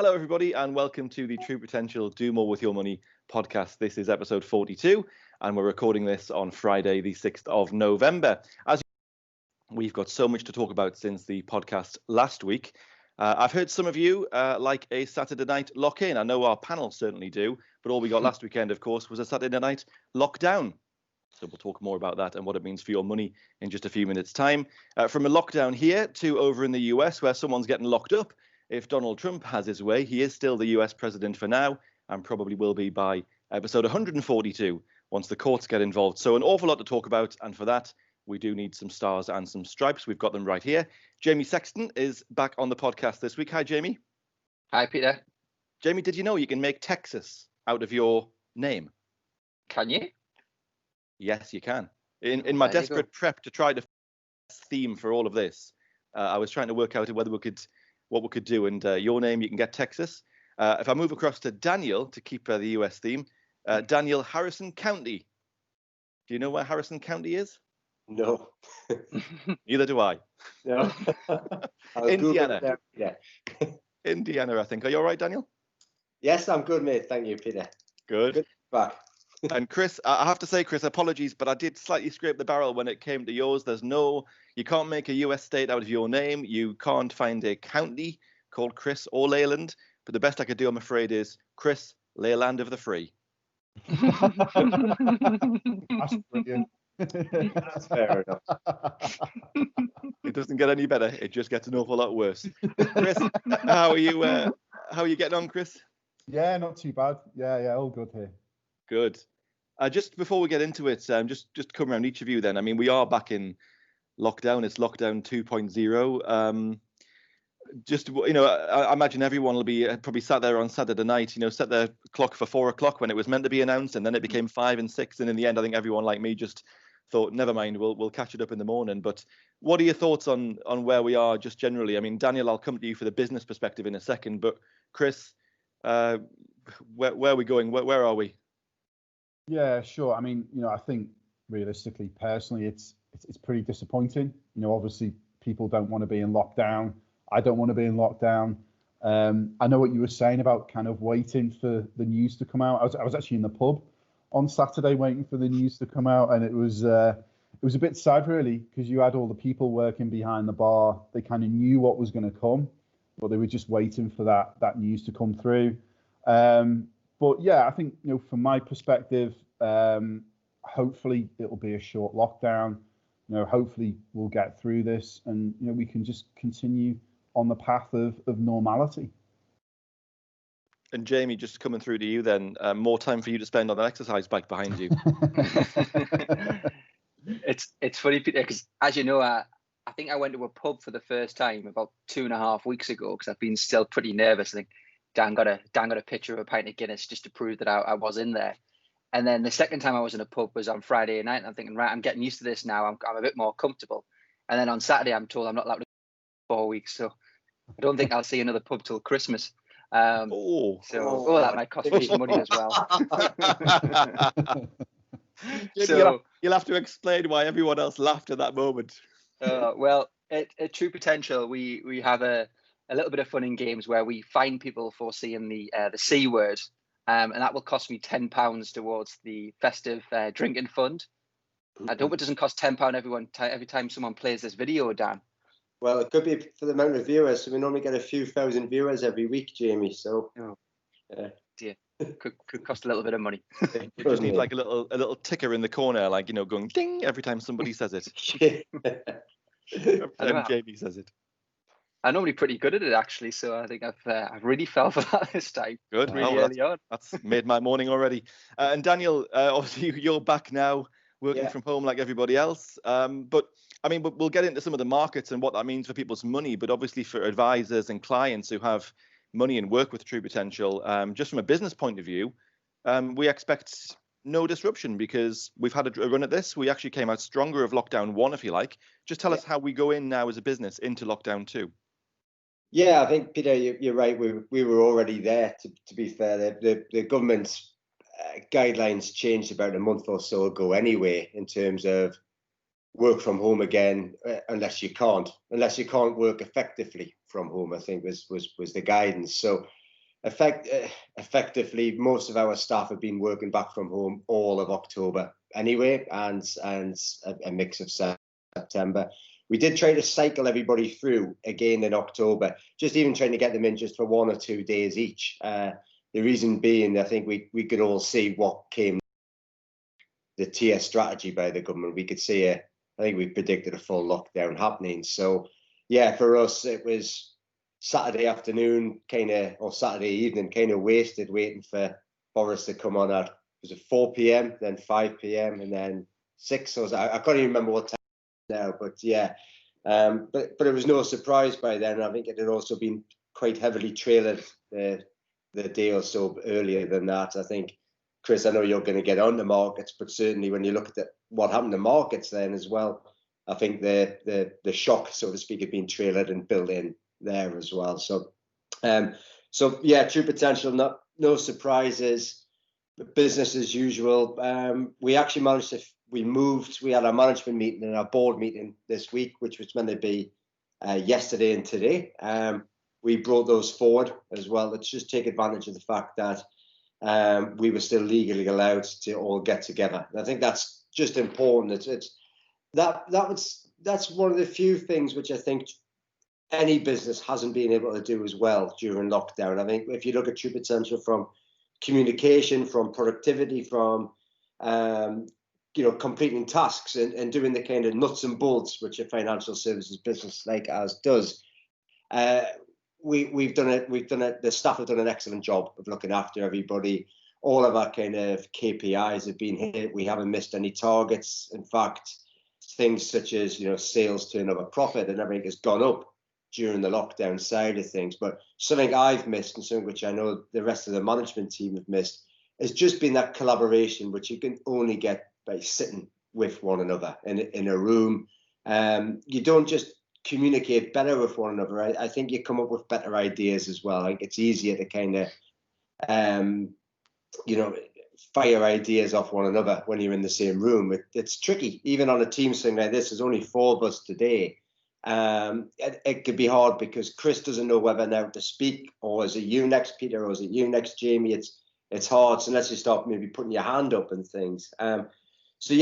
Hello, everybody, and welcome to the True Potential Do More With Your Money podcast. This is episode 42, and we're recording this on Friday, the 6th of November. We've got so much to talk about since the podcast last week. I've heard some of you like a Saturday night lock-in. I know our panel certainly do, but all we got last weekend, of course, was a Saturday night lockdown. So we'll talk more about that and what it means for your money in just a few minutes' time. From a lockdown here to over in the US, where someone's getting locked up. If Donald Trump has his way, he is still the US president for now and probably will be by episode 142 once the courts get involved. So an awful lot to talk about. And for that, we do need some stars and some stripes. We've got them right here. Jamie Sexton is back on the podcast this week. Hi, Jamie. Hi, Peter. Jamie, did you know you can make Texas out of your name? Can you? Yes, you can. In my desperate prep to try to theme for all of this, I was trying to work out what we could do. And your name, you can get Texas. If I move across to Daniel to keep the US theme, Daniel, Harrison County. Do you know where Harrison County is? No. Neither do I. No. Indiana. Yeah. Indiana, I think. Are you all right, Daniel? Yes, I'm good, mate. Thank you, Peter. Good. Good back. And Chris, I have to say, Chris, apologies, but I did slightly scrape the barrel when it came to yours. You can't make a US state out of your name. You can't find a county called Chris or Leyland. But the best I could do, I'm afraid, is Chris, Leyland of the Free. That's brilliant. That's fair enough. It doesn't get any better. It just gets an awful lot worse. Chris, how are you? How are you getting on, Chris? Yeah, not too bad. Yeah, all good here. Good. Just before we get into it, just come around each of you then. I mean, we are back in lockdown. It's lockdown 2.0. I imagine everyone will be probably sat there on Saturday night, set their clock for 4 o'clock when it was meant to be announced, and then it became 5 and 6. And in the end, I think everyone like me just thought, never mind, we'll catch it up in the morning. But what are your thoughts on where we are just generally? I mean, Daniel, I'll come to you for the business perspective in a second. But Chris, where are we going? Where are we? Yeah, sure. I mean, I think realistically, personally, it's pretty disappointing. Obviously, people don't want to be in lockdown. I don't want to be in lockdown. I know what you were saying about kind of waiting for the news to come out. I was actually in the pub on Saturday waiting for the news to come out, and it was a bit sad really, because you had all the people working behind the bar. They kind of knew what was going to come, but they were just waiting for that news to come through. But yeah, I think, from my perspective, hopefully it'll be a short lockdown. Hopefully we'll get through this, and we can just continue on the path of normality. And Jamie, just coming through to you then, more time for you to spend on an exercise bike behind you. It's funny, Peter, because as you know, I think I went to a pub for the first time about 2.5 weeks ago because I've been still pretty nervous. I think Dan got a picture of a pint of Guinness just to prove that I was in there. And then the second time I was in a pub was on Friday night, and I'm thinking, right, I'm getting used to this now. I'm a bit more comfortable. And then on Saturday, I'm told I'm not allowed to go for 4 weeks. So I don't think I'll see another pub till Christmas. That might cost me some money as well. You'll have to explain why everyone else laughed at that moment. Well, at True Potential, we have a little bit of fun in games where we fine people for saying the C word. And that will cost me £10 towards the festive drinking fund. I hope it doesn't cost £10 every time someone plays this video, Dan. Well, it could be for the amount of viewers. So we normally get a few thousand viewers every week, Jamie. So, dear, could cost a little bit of money. You just need like a little ticker in the corner, like going ding every time somebody says it. Every time Jamie says it. I'm normally pretty good at it, actually, so I think I've really fell for that this time. Good. Really early on. That's made my morning already. And Daniel, obviously you're back now, working from home like everybody else. But I mean, we'll get into some of the markets and what that means for people's money. But obviously for advisors and clients who have money and work with True Potential, just from a business point of view, we expect no disruption because we've had a run at this. We actually came out stronger of lockdown 1, if you like. Just tell us how we go in now as a business into lockdown 2. Yeah, I think, Peter, you're right. We were already there, to be fair. The government's guidelines changed about a month or so ago anyway, in terms of work from home again, unless you can't work effectively from home, I think was the guidance. So effectively, most of our staff have been working back from home all of October anyway, and a mix of September. We did try to cycle everybody through again in October, just even trying to get them in just for 1 or 2 days each. The reason being, I think we could all see what came, the tier strategy by the government. We could see I think we predicted a full lockdown happening. So yeah, for us, it was Saturday afternoon, or Saturday evening, kind of wasted waiting for Boris to come on at, was it 4 p.m., then 5 p.m., and then 6, or I can't even remember what time now, but yeah. But it was no surprise by then. I think it had also been quite heavily trailered the day or so earlier than that. I think, Chris, I know you're going to get on the markets, but certainly when you look at what happened to markets then as well, I think the shock, so to speak, had been trailered and built in there as well. So yeah, true potential, no surprises, business as usual. We actually managed to, we had our management meeting and our board meeting this week, which was meant to be yesterday and today. We brought those forward as well. Let's just take advantage of the fact that we were still legally allowed to all get together. And I think that's just important. That's one of the few things which I think any business hasn't been able to do as well during lockdown. I think if you look at true potential from communication, from productivity, from completing tasks and doing the kind of nuts and bolts which a financial services business like ours does, we've done it. The staff have done an excellent job of looking after everybody. All of our kind of KPIs have been hit. We haven't missed any targets. In fact, things such as sales, turnover, profit, and everything has gone up during the lockdown side of things. But something I've missed, and something which I know the rest of the management team have missed, has just been that collaboration, which you can only get by sitting with one another in a room. You don't just communicate better with one another. I think you come up with better ideas as well. I think it's easier to kind of, fire ideas off one another when you're in the same room. It's tricky, even on a team thing like this. There's only 4 of us today. It could be hard because Chris doesn't know whether now to speak, or is it you next, Peter, or is it you next, Jamie? It's hard. So unless you start maybe putting your hand up and things. So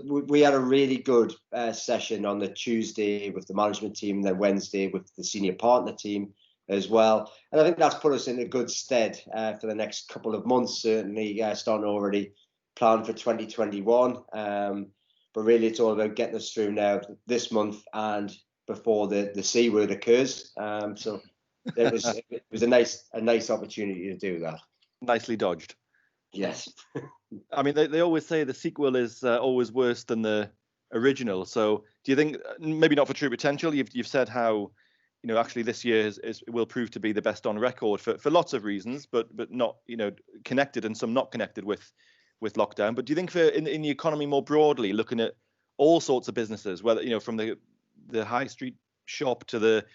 we had a really good session on the Tuesday with the management team, and then Wednesday with the senior partner team as well. And I think that's put us in a good stead for the next couple of months, certainly starting to already plan for 2021. But really it's all about getting us through now this month and before the C word occurs. So it was a nice opportunity to do that. Nicely dodged. Yes. I mean, they always say the sequel is always worse than the original. So do you think, maybe not for true potential, you've said how, actually this year will prove to be the best on record for lots of reasons, but not, connected, and some not connected with lockdown. But do you think in the economy more broadly, looking at all sorts of businesses, whether, from the high street shop to the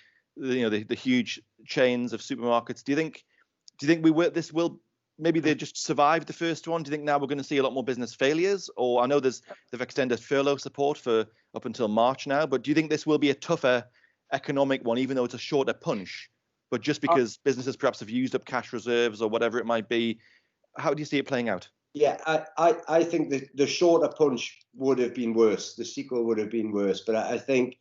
huge chains of supermarkets, do you think this will, maybe they just survived the first one? Do you think now we're going to see a lot more business failures? Or I know they've extended furlough support for up until March now, but do you think this will be a tougher economic one, even though it's a shorter punch, but just because businesses perhaps have used up cash reserves or whatever it might be? How do you see it playing out? Yeah, I think the shorter punch would have been worse. The sequel would have been worse, but I think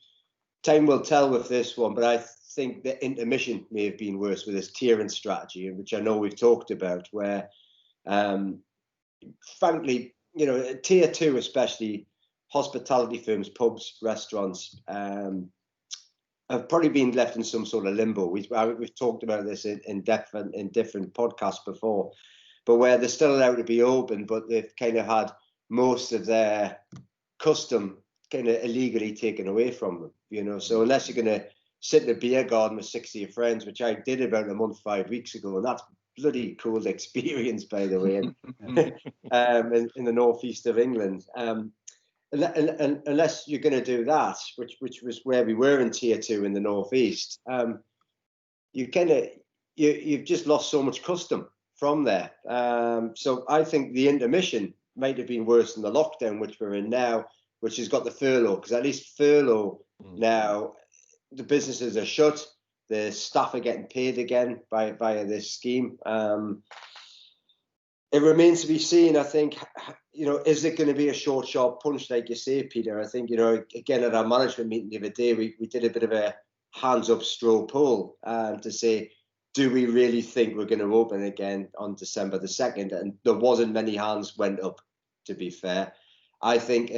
time will tell with this one. But I think the intermission may have been worse with this tiering strategy, which I know we've talked about, where frankly, tier 2, especially hospitality firms, pubs, restaurants, have probably been left in some sort of limbo. We've talked about this in depth in different podcasts before, but where they're still allowed to be open, but they've kind of had most of their custom kind of illegally taken away from them. So unless you're going to sit in a beer garden with 60 of your friends, which I did about a month, 5 weeks ago, and that's bloody cool experience, by the way, in the northeast of England. And unless you're going to do that, which was where we were in tier 2 in the northeast, you've just lost so much custom from there. So I think the intermission might have been worse than the lockdown, which we're in now, which has got the furlough, because at least furlough now, the businesses are shut. The staff are getting paid again via this scheme. It remains to be seen. I think, is it going to be a short, sharp punch, like you say, Peter? I think, again, at our management meeting the other day, we did a bit of a hands-up straw poll to say, do we really think we're going to open again on December the 2nd? And there wasn't many hands went up, to be fair. I think,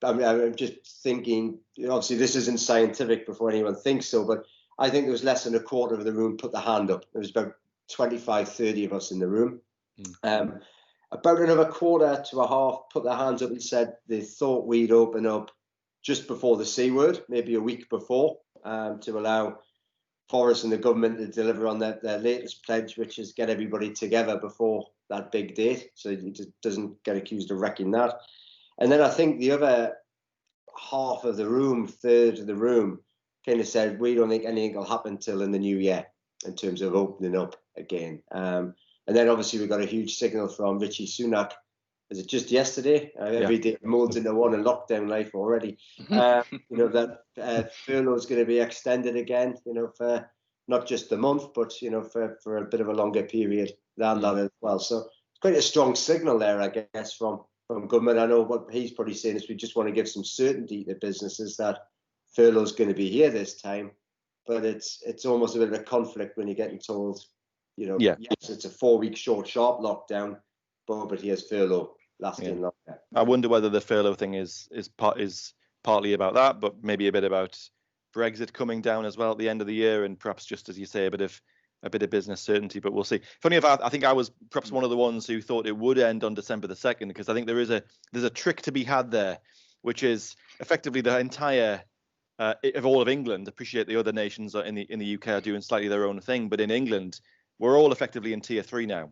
I'm just thinking, obviously this isn't scientific before anyone thinks so, but I think there was less than a quarter of the room put the hand up. There was about 25, 30 of us in the room. About another quarter to a half put their hands up and said they thought we'd open up just before the C word, maybe a week before, to allow Forrest and the government to deliver on their latest pledge, which is get everybody together before that big date, so it doesn't get accused of wrecking that. And then I think the other half of the room, third of the room, kind of said, we don't think anything will happen till in the new year in terms of opening up again. And then obviously we got a huge signal from Richie Sunak. Was it just yesterday? Every day molds into one in lockdown life already. That furlough is going to be extended again, for not just a month, but, for a bit of a longer period than that as well. So it's quite a strong signal there, I guess, from government. I know what he's probably saying is we just want to give some certainty to businesses that furlough is going to be here this time. But it's almost a bit of a conflict when you're getting told, yes, it's a 4-week short, sharp lockdown, but here's furlough lasting longer. I wonder whether the furlough thing is partly about that, but maybe a bit about Brexit coming down as well at the end of the year, and perhaps, just as you say, a bit of business certainty. But we'll see. Funny enough, I think I was perhaps one of the ones who thought it would end on December the 2nd, because I think there's a trick to be had there, which is effectively the entire of all of England. Appreciate the other nations in the UK are doing slightly their own thing, but in England, we're all effectively in tier 3 now.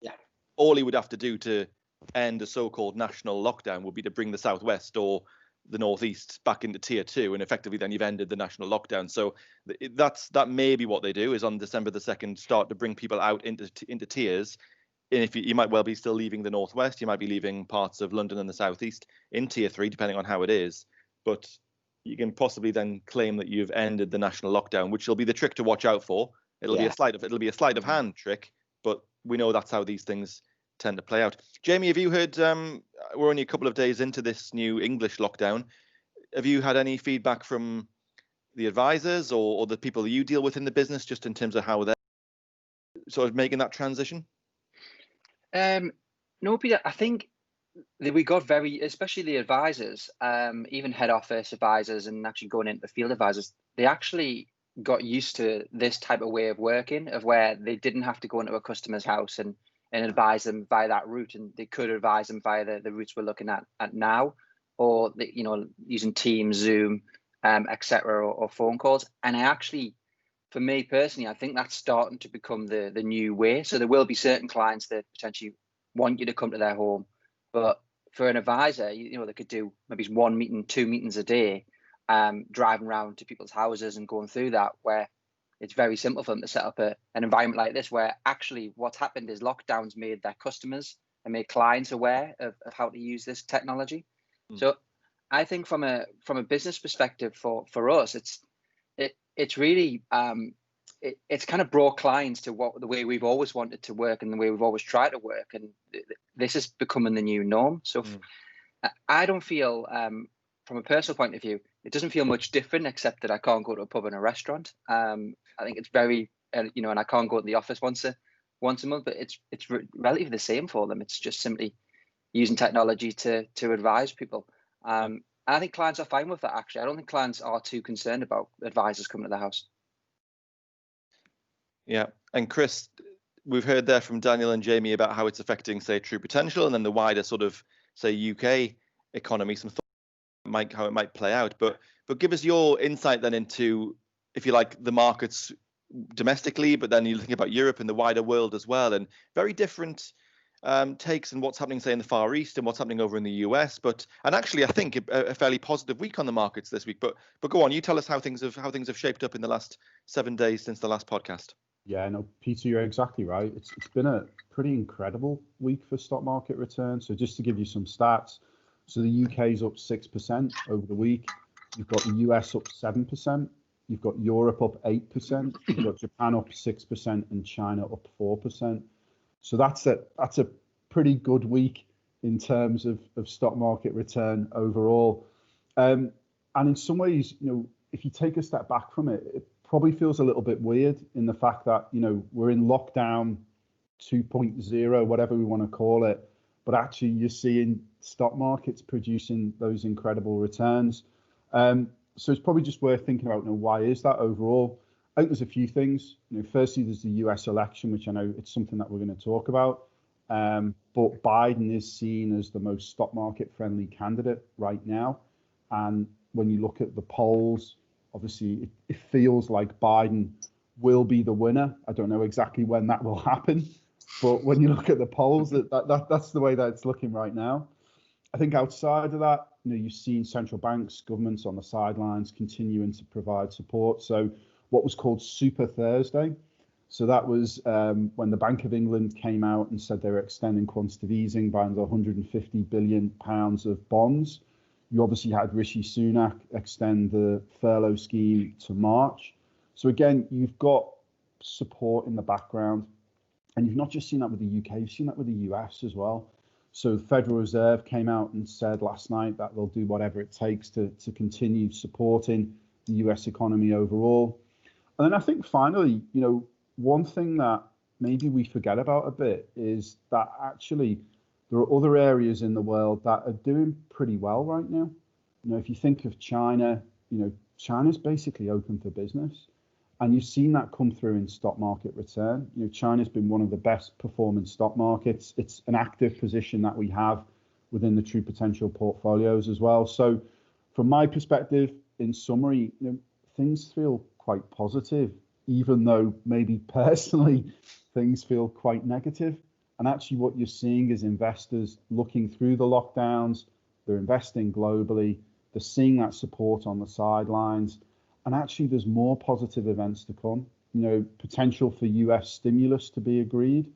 Yeah. All he would have to do to end a so-called national lockdown would be to bring the southwest or the northeast back into tier 2, and effectively then you've ended the national lockdown. So that may be what they do, is on December the 2nd start to bring people out into tiers. And if you might well be still leaving the northwest, you might be leaving parts of London and the southeast in tier 3, depending on how it is. But you can possibly then claim that you've ended the national lockdown, which will be the trick to watch out for. It'll be a sleight of hand trick, but we know that's how these things tend to play out. Jamie, have you heard? We're only a couple of days into this new English lockdown. Have you had any feedback from the advisors or the people that you deal with in the business, just in terms of how they're sort of making that transition? No, Peter. I think that we got especially the advisors, even head office advisors, and actually going into the field advisors, they actually got used to this type of way of working, of where they didn't have to go into a customer's house and advise them via that route, and they could advise them via the routes we're looking at now, or using Teams, Zoom, etc., or phone calls. And I actually, for me personally, I think that's starting to become the new way. So there will be certain clients that potentially want you to come to their home, but for an advisor, they could do maybe 1 meeting, 2 meetings a day, driving around to people's houses and going through that, where it's very simple for them to set up an environment like this, where actually what's happened is lockdowns made their customers and made clients aware of how to use this technology. So I think from a business perspective for us, it's really it's kind of brought clients to the way we've always wanted to work and the way we've always tried to work, and this is becoming the new norm. So I don't feel, from a personal point of view, it doesn't feel much different, except that I can't go to a pub and a restaurant. I think it's very, and I can't go to the office once a month, but it's relatively the same for them. It's just simply using technology to advise people. I think clients are fine with that, actually. I don't think clients are too concerned about advisors coming to the house. Yeah. And Chris, we've heard there from Daniel and Jamie about how it's affecting, say, True Potential, and then the wider sort of, say, UK economy, some thoughts how it might play out. But give us your insight then into, if you like, the markets domestically, but then you think about Europe and the wider world as well, and very different takes on what's happening, say, in the Far East and what's happening over in the US. And actually, I think a fairly positive week on the markets this week. But go on, you tell us how things have shaped up in the last 7 days since the last podcast. Yeah, no, Peter, you're exactly right. It's been a pretty incredible week for stock market returns. So just to give you some stats, so the UK's up 6% over the week. You've got the US up 7%. You've got Europe up 8%. You've got Japan up 6% and China up 4%. So that's a pretty good week in terms of stock market return overall. And in some ways, if you take a step back from it, it probably feels a little bit weird in the fact that, we're in lockdown 2.0, whatever we want to call it. But actually, you're seeing stock markets producing those incredible returns. So it's probably just worth thinking about, why is that overall? I think there's a few things. Firstly, there's the US election, which I know it's something that we're going to talk about. But Biden is seen as the most stock market friendly candidate right now. And when you look at the polls, obviously it feels like Biden will be the winner. I don't know exactly when that will happen, but when you look at the polls, that's the way that it's looking right now. I think outside of that, you've seen central banks, governments on the sidelines continuing to provide support. So what was called Super Thursday. So that was when the Bank of England came out and said they were extending quantitative easing by another 150 billion pounds of bonds. You obviously had Rishi Sunak extend the furlough scheme to March. So again, you've got support in the background. And you've not just seen that with the UK, you've seen that with the US as well. So the Federal Reserve came out and said last night that they'll do whatever it takes to continue supporting the US economy overall. And then I think finally, one thing that maybe we forget about a bit is that actually there are other areas in the world that are doing pretty well right now. If you think of China, China's basically open for business. And you've seen that come through in stock market return. China's been one of the best performing stock markets. It's an active position that we have within the True Potential portfolios as well. So from my perspective, in summary, things feel quite positive, even though maybe personally things feel quite negative. And actually what you're seeing is investors looking through the lockdowns, they're investing globally, they're seeing that support on the sidelines. And actually, there's more positive events to come. Potential for US stimulus to be agreed,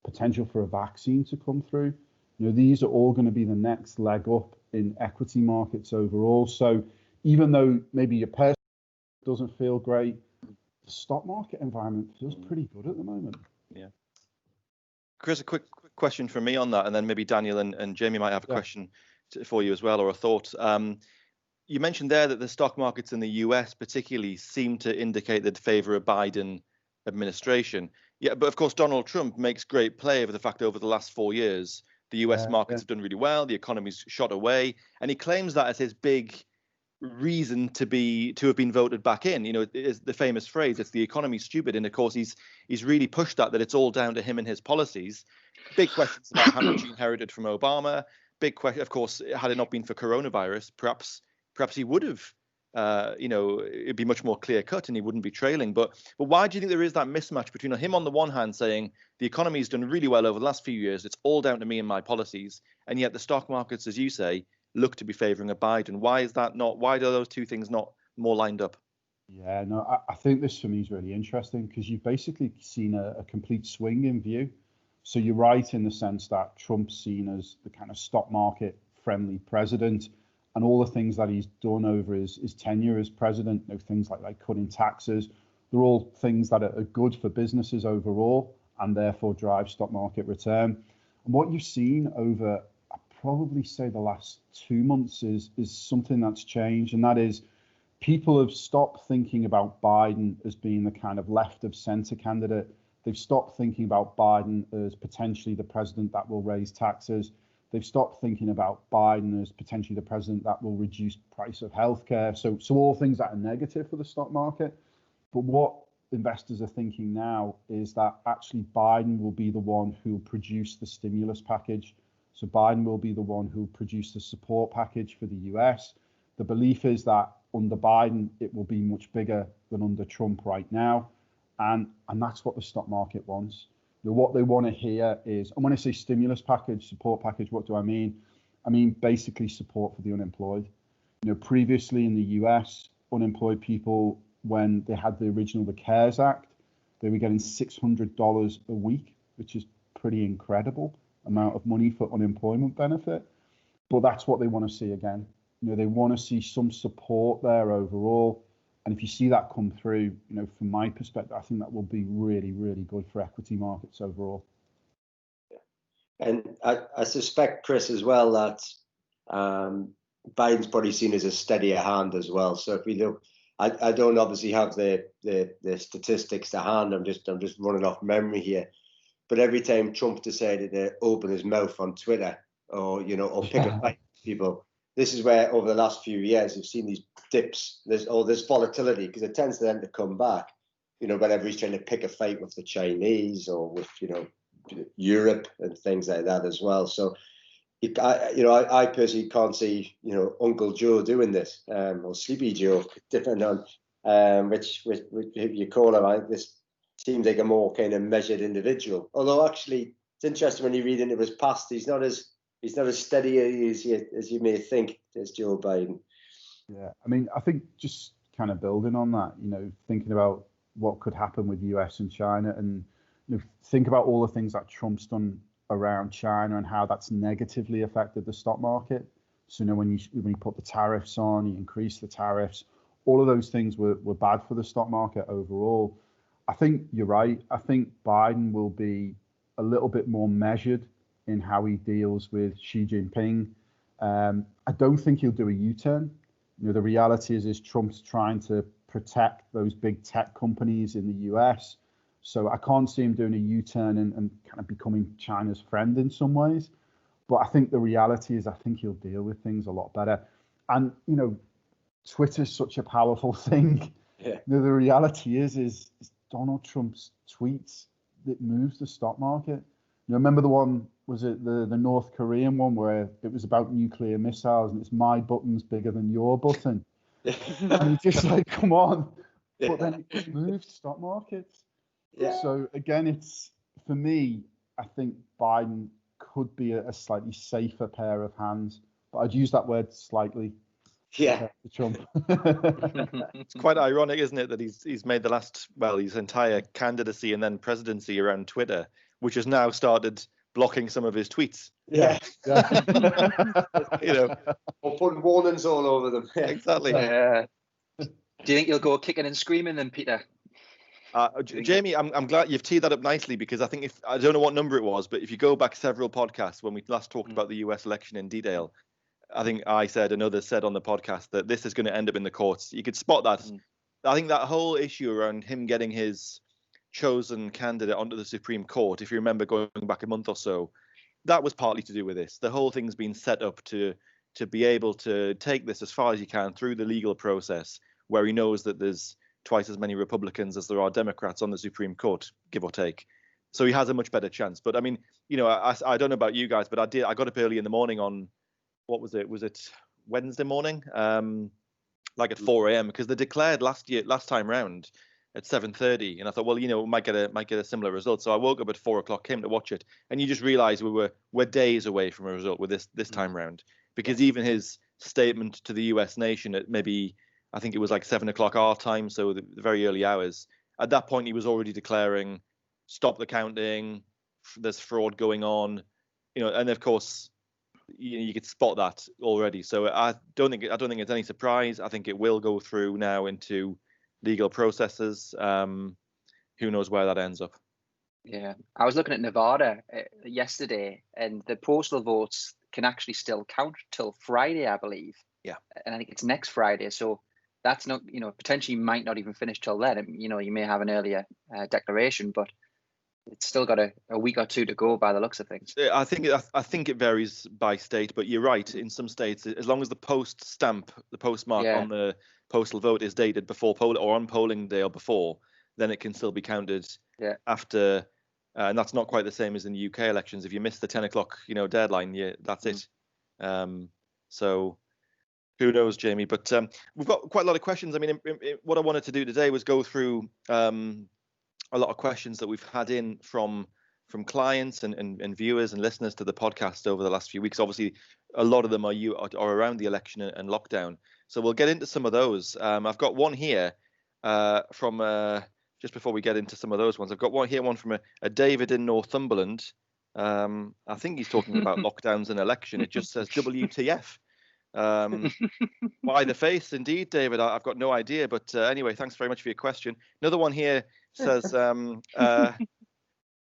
potential for a vaccine to come through. These are all going to be the next leg up in equity markets overall. So even though maybe your person doesn't feel great, the stock market environment feels pretty good at the moment. Yeah. Chris, a quick question from me on that, and then maybe Daniel and Jamie might have a question for you as well, or a thought. You mentioned there that the stock markets in the US particularly seem to indicate that favor a Biden administration. Yeah, but of course, Donald Trump makes great play of the fact over the last 4 years, the US markets have done really well, the economy's shot away, and he claims that as his big reason to have been voted back in. Is the famous phrase, it's the economy's stupid. And of course, he's really pushed that it's all down to him and his policies. Big questions about how much he inherited from Obama. Big question, of course, had it not been for coronavirus, perhaps he would have, it'd be much more clear cut and he wouldn't be trailing. But why do you think there is that mismatch between him on the one hand saying the economy's done really well over the last few years, it's all down to me and my policies, and yet the stock markets, as you say, look to be favouring a Biden? Why is that not? Why are those two things not more lined up? Yeah, no, I think this for me is really interesting because you've basically seen a complete swing in view. So you're right in the sense that Trump's seen as the kind of stock market friendly president. And all the things that he's done over his tenure as president, things like cutting taxes, they're all things that are good for businesses overall and therefore drive stock market return. And what you've seen over, I'd probably say the last 2 months is something that's changed. And that is people have stopped thinking about Biden as being the kind of left of center candidate. They've stopped thinking about Biden as potentially the president that will raise taxes. They've stopped thinking about Biden as potentially the president that will reduce price of healthcare. So all things that are negative for the stock market. But what investors are thinking now is that actually Biden will be the one who will produce the stimulus package. So Biden will be the one who will produce the support package for the US. The belief is that under Biden, it will be much bigger than under Trump right now. And that's what the stock market wants. What they want to hear is, and when I say stimulus package, support package, what do I mean? I mean basically support for the unemployed. Previously in the US, unemployed people, when they had the CARES Act, they were getting $600 a week, which is pretty incredible amount of money for unemployment benefit. But that's what they want to see again. They want to see some support there overall. And if you see that come through, from my perspective, I think that will be really, really good for equity markets overall. And I suspect, Chris, as well, that Biden's probably seen as a steadier hand as well. So if we look, I don't obviously have the statistics to hand. I'm just running off memory here. But every time Trump decided to open his mouth on Twitter or pick a fight with people, this is where over the last few years you've seen these dips. There's volatility because it tends to then to come back. Whenever he's trying to pick a fight with the Chinese or with Europe and things like that as well. So I personally can't see Uncle Joe doing this or Sleepy Joe, depending on which you call him. I think this seems like a more kind of measured individual. Although actually, it's interesting when you read into his past, he's not as steady as you may think as Joe Biden. Yeah, I mean, I think just kind of building on that, thinking about what could happen with US and China, and think about all the things that Trump's done around China and how that's negatively affected the stock market. So when you put the tariffs on, you increase the tariffs, all of those things were bad for the stock market overall. I think you're right. I think Biden will be a little bit more measured in how he deals with Xi Jinping. I don't think he'll do a U-turn. The reality is Trump's trying to protect those big tech companies in the US. So I can't see him doing a U-turn and kind of becoming China's friend in some ways. But I think the reality is I think he'll deal with things a lot better. And, Twitter's such a powerful thing. Yeah. The reality is Donald Trump's tweets that moves the stock market. Remember the one, was it the North Korean one where it was about nuclear missiles and it's my button's bigger than your button? And you're just like, come on. Yeah. But then it moved stock markets. Yeah. So again, it's, for me, I think Biden could be a slightly safer pair of hands, but I'd use that word slightly. Yeah. To Trump. It's quite ironic, isn't it, that he's made his entire candidacy and then presidency around Twitter, which has now started blocking some of his tweets. Yeah. Or putting warnings all over them. Exactly. Do you think you'll go kicking and screaming then, Peter? Jamie, I'm glad you've teed that up nicely, because I think I don't know what number it was, but if you go back several podcasts when we last talked about the US election in detail, I think I said and others said on the podcast that this is going to end up in the courts. You could spot that. I think that whole issue around him getting his chosen candidate onto the Supreme Court, if you remember going back a month or so, that was partly to do with this. The whole thing's been set up to be able to take this as far as you can through the legal process, where he knows that there's twice as many Republicans as there are Democrats on the Supreme Court, give or take. So he has a much better chance. But I mean, I don't know about you guys, but I got up early in the morning on, what was it? Was it Wednesday morning? Like at 4 a.m. because they declared last time round at 7:30, and I thought, well, we might get a similar result. So I woke up at 4 o'clock, came to watch it, and you just realise we're days away from a result with this time round, because even his statement to the US nation at maybe, I think it was like 7 o'clock our time, so the very early hours. At that point, he was already declaring, stop the counting, there's fraud going on, and of course, you could spot that already. So I don't think it's any surprise. I think it will go through now into legal processes. Who knows where that ends up? Yeah, I was looking at Nevada yesterday, and the postal votes can actually still count till Friday, I believe. Yeah, and I think it's next Friday. So that's not, potentially might not even finish till then. You may have an earlier declaration, but it's still got a week or two to go by the looks of things. I think it varies by state, but you're right. In some states, as long as the postmark on the postal vote is dated before or on polling day or before, then it can still be counted after. And that's not quite the same as in the UK elections. If you miss the 10 o'clock, deadline, that's it. So who knows, Jamie? But we've got quite a lot of questions. I mean, what I wanted to do today was go through a lot of questions that we've had in from clients and viewers and listeners to the podcast over the last few weeks. Obviously, a lot of them are around the election and lockdown. So we'll get into some of those. I've got one here from just before we get into some of those ones. I've got one from a David in Northumberland. I think he's talking about lockdowns and election. It just says WTF. Why the face? Indeed, David. I've got no idea. But anyway, thanks very much for your question. Another one here says,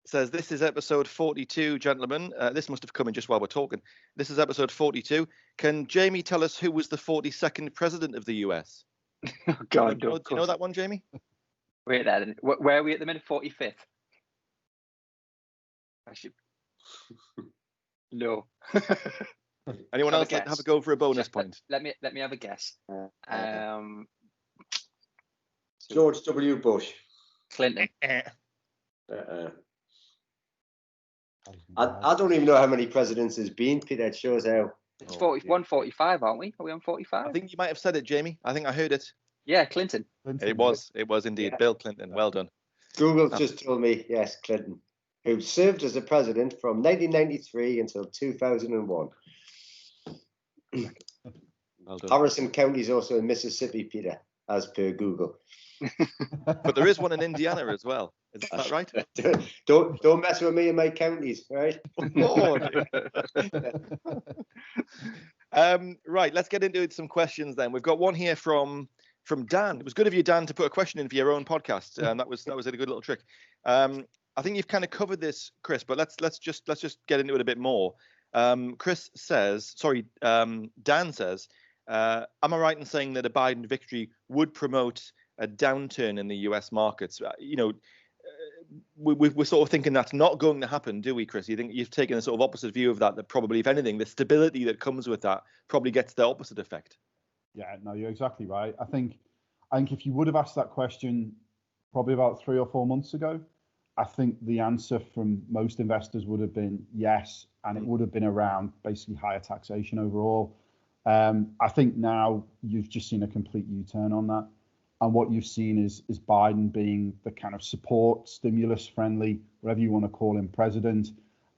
says, this is episode 42, gentlemen. This must have come in just while we're talking. This is episode 42. Can Jamie tell us who was the 42nd president of the US? Oh, God, do you know that one, Jamie? Wait, where are we at the minute? 45th? I should... No. Anyone else like to have a go for a bonus point? Let me have a guess. George W. Bush. Clinton. I don't even know how many presidents there's been, Peter. It shows how. It's 145, aren't we? Are we on 45? I think you might have said it, Jamie. I think I heard it. Yeah, Clinton. It was indeed. Bill Clinton. Well done. Google just told me, yes, Clinton, who served as a president from 1993 until 2001. Well done. Harrison County is also in Mississippi, Peter, as per Google. But there is one in Indiana as well. Is that right? Don't mess with me and my counties, right? Right, let's get into some questions then. We've got one here from Dan. It was good of you, Dan, to put a question in for your own podcast. That was a good little trick. I think you've kind of covered this, Chris, but let's just get into it a bit more. Chris says, Dan says, am I right in saying that a Biden victory would promote a downturn in the US markets? We're sort of thinking that's not going to happen, do we, Chris? You think you've taken a sort of opposite view of that probably, if anything, the stability that comes with that probably gets the opposite effect? Yeah, no, you're exactly right. I think if you would have asked that question probably about 3 or 4 months ago, I think the answer from most investors would have been yes, and it would have been around basically higher taxation overall. I think now you've just seen a complete U-turn on that. And what you've seen is Biden being the kind of support, stimulus-friendly, whatever you want to call him, president.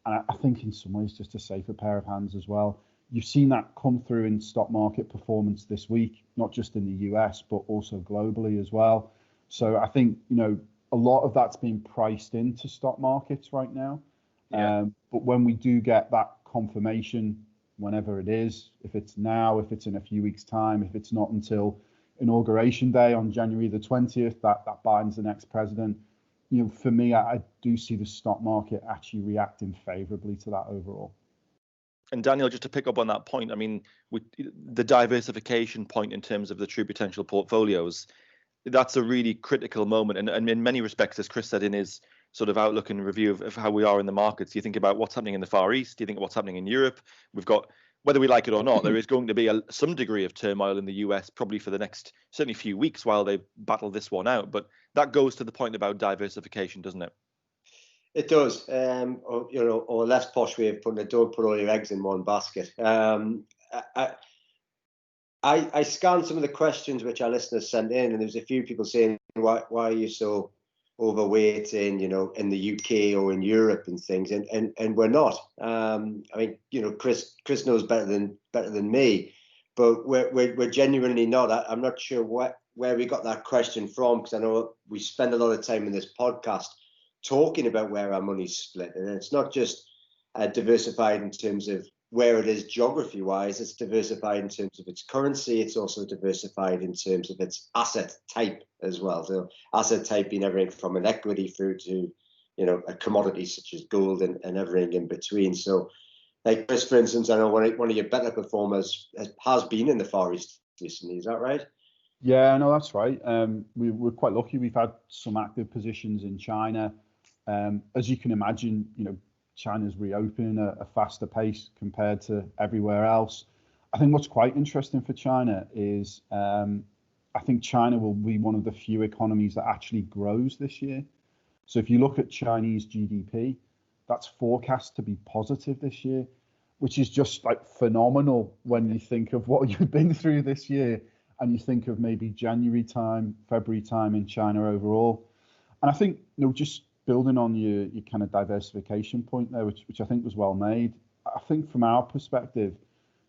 And I think in some ways just a safer pair of hands as well. You've seen that come through in stock market performance this week, not just in the US, but also globally as well. So I think, a lot of that's been priced into stock markets right now. Yeah. But when we do get that confirmation, whenever it is, if it's now, if it's in a few weeks' time, if it's not until Inauguration Day on January the 20th, that Biden's the next president, for me, I do see the stock market actually reacting favorably to that overall. And Daniel, just to pick up on that point, I mean, the diversification point in terms of the true potential portfolios, that's a really critical moment. And in many respects, as Chris said in his sort of outlook and review of how we are in the markets, you think about what's happening in the Far East, you think of what's happening in Europe. We've got, whether we like it or not, there is going to be some degree of turmoil in the US, probably for the next certainly few weeks while they battle this one out. But that goes to the point about diversification, doesn't it? It does. Or a less posh way of putting it, don't put all your eggs in one basket. I scanned some of the questions which our listeners sent in, and there was a few people saying, why are you so overweight in the UK or in Europe and things, and we're not. Chris knows better than me, but we're genuinely not. I'm not sure where we got that question from, because I know we spend a lot of time in this podcast talking about where our money's split, and it's not just diversified in terms of where it is geography wise, it's diversified in terms of its currency. It's also diversified in terms of its asset type as well. So asset type being everything from an equity through to, a commodity such as gold and everything in between. So like Chris, for instance, I know one of your better performers has been in the Far East recently. Is that right? Yeah, no, that's right. We're quite lucky. We've had some active positions in China. As you can imagine, China's reopening at a faster pace compared to everywhere else. I think what's quite interesting for China is I think China will be one of the few economies that actually grows this year. So if you look at Chinese GDP, that's forecast to be positive this year, which is just like phenomenal when you think of what you've been through this year and you think of maybe January time, February time in China overall. And I think, just building on your kind of diversification point there, which I think was well made. I think from our perspective,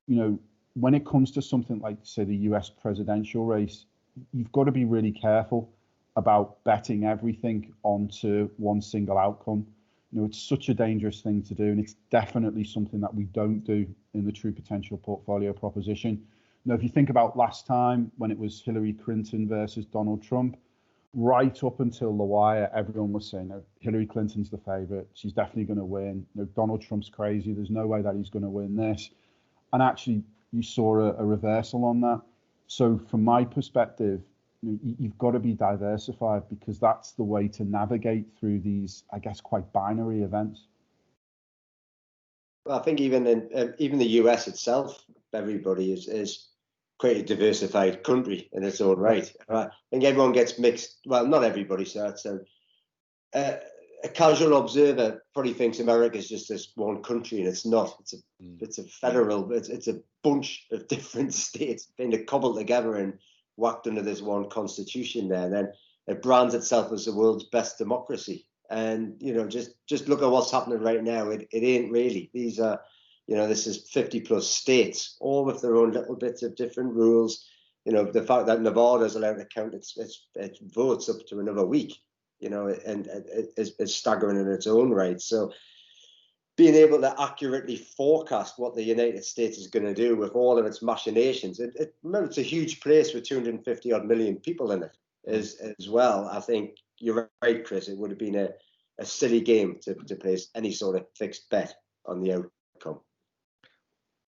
when it comes to something like, say, the US presidential race, you've got to be really careful about betting everything onto one single outcome. it's such a dangerous thing to do, and it's definitely something that we don't do in the True Potential portfolio proposition. If you think about last time when it was Hillary Clinton versus Donald Trump, right up until the wire, everyone was saying, Hillary Clinton's the favorite. She's definitely going to win. Donald Trump's crazy. There's no way that he's going to win this. And actually, you saw a reversal on that. So from my perspective, you've got to be diversified, because that's the way to navigate through these, I guess, quite binary events. Well, I think even the US itself, everybody is quite a diversified country in its own right. I think everyone gets mixed. Well, not everybody. So a casual observer probably thinks America is just this one country, and it's not. It's a federal. It's a bunch of different states being cobbled together and whacked under this one constitution there. And then it brands itself as the world's best democracy. And just look at what's happening right now. It ain't really. These are, this is 50 plus states, all with their own little bits of different rules. The fact that Nevada is allowed to count its votes up to another week, and it's staggering in its own right. So being able to accurately forecast what the United States is going to do with all of its machinations, remember, it's a huge place with 250 odd million people in it as well. I think you're right, Chris. It would have been a silly game to place any sort of fixed bet on the outcome.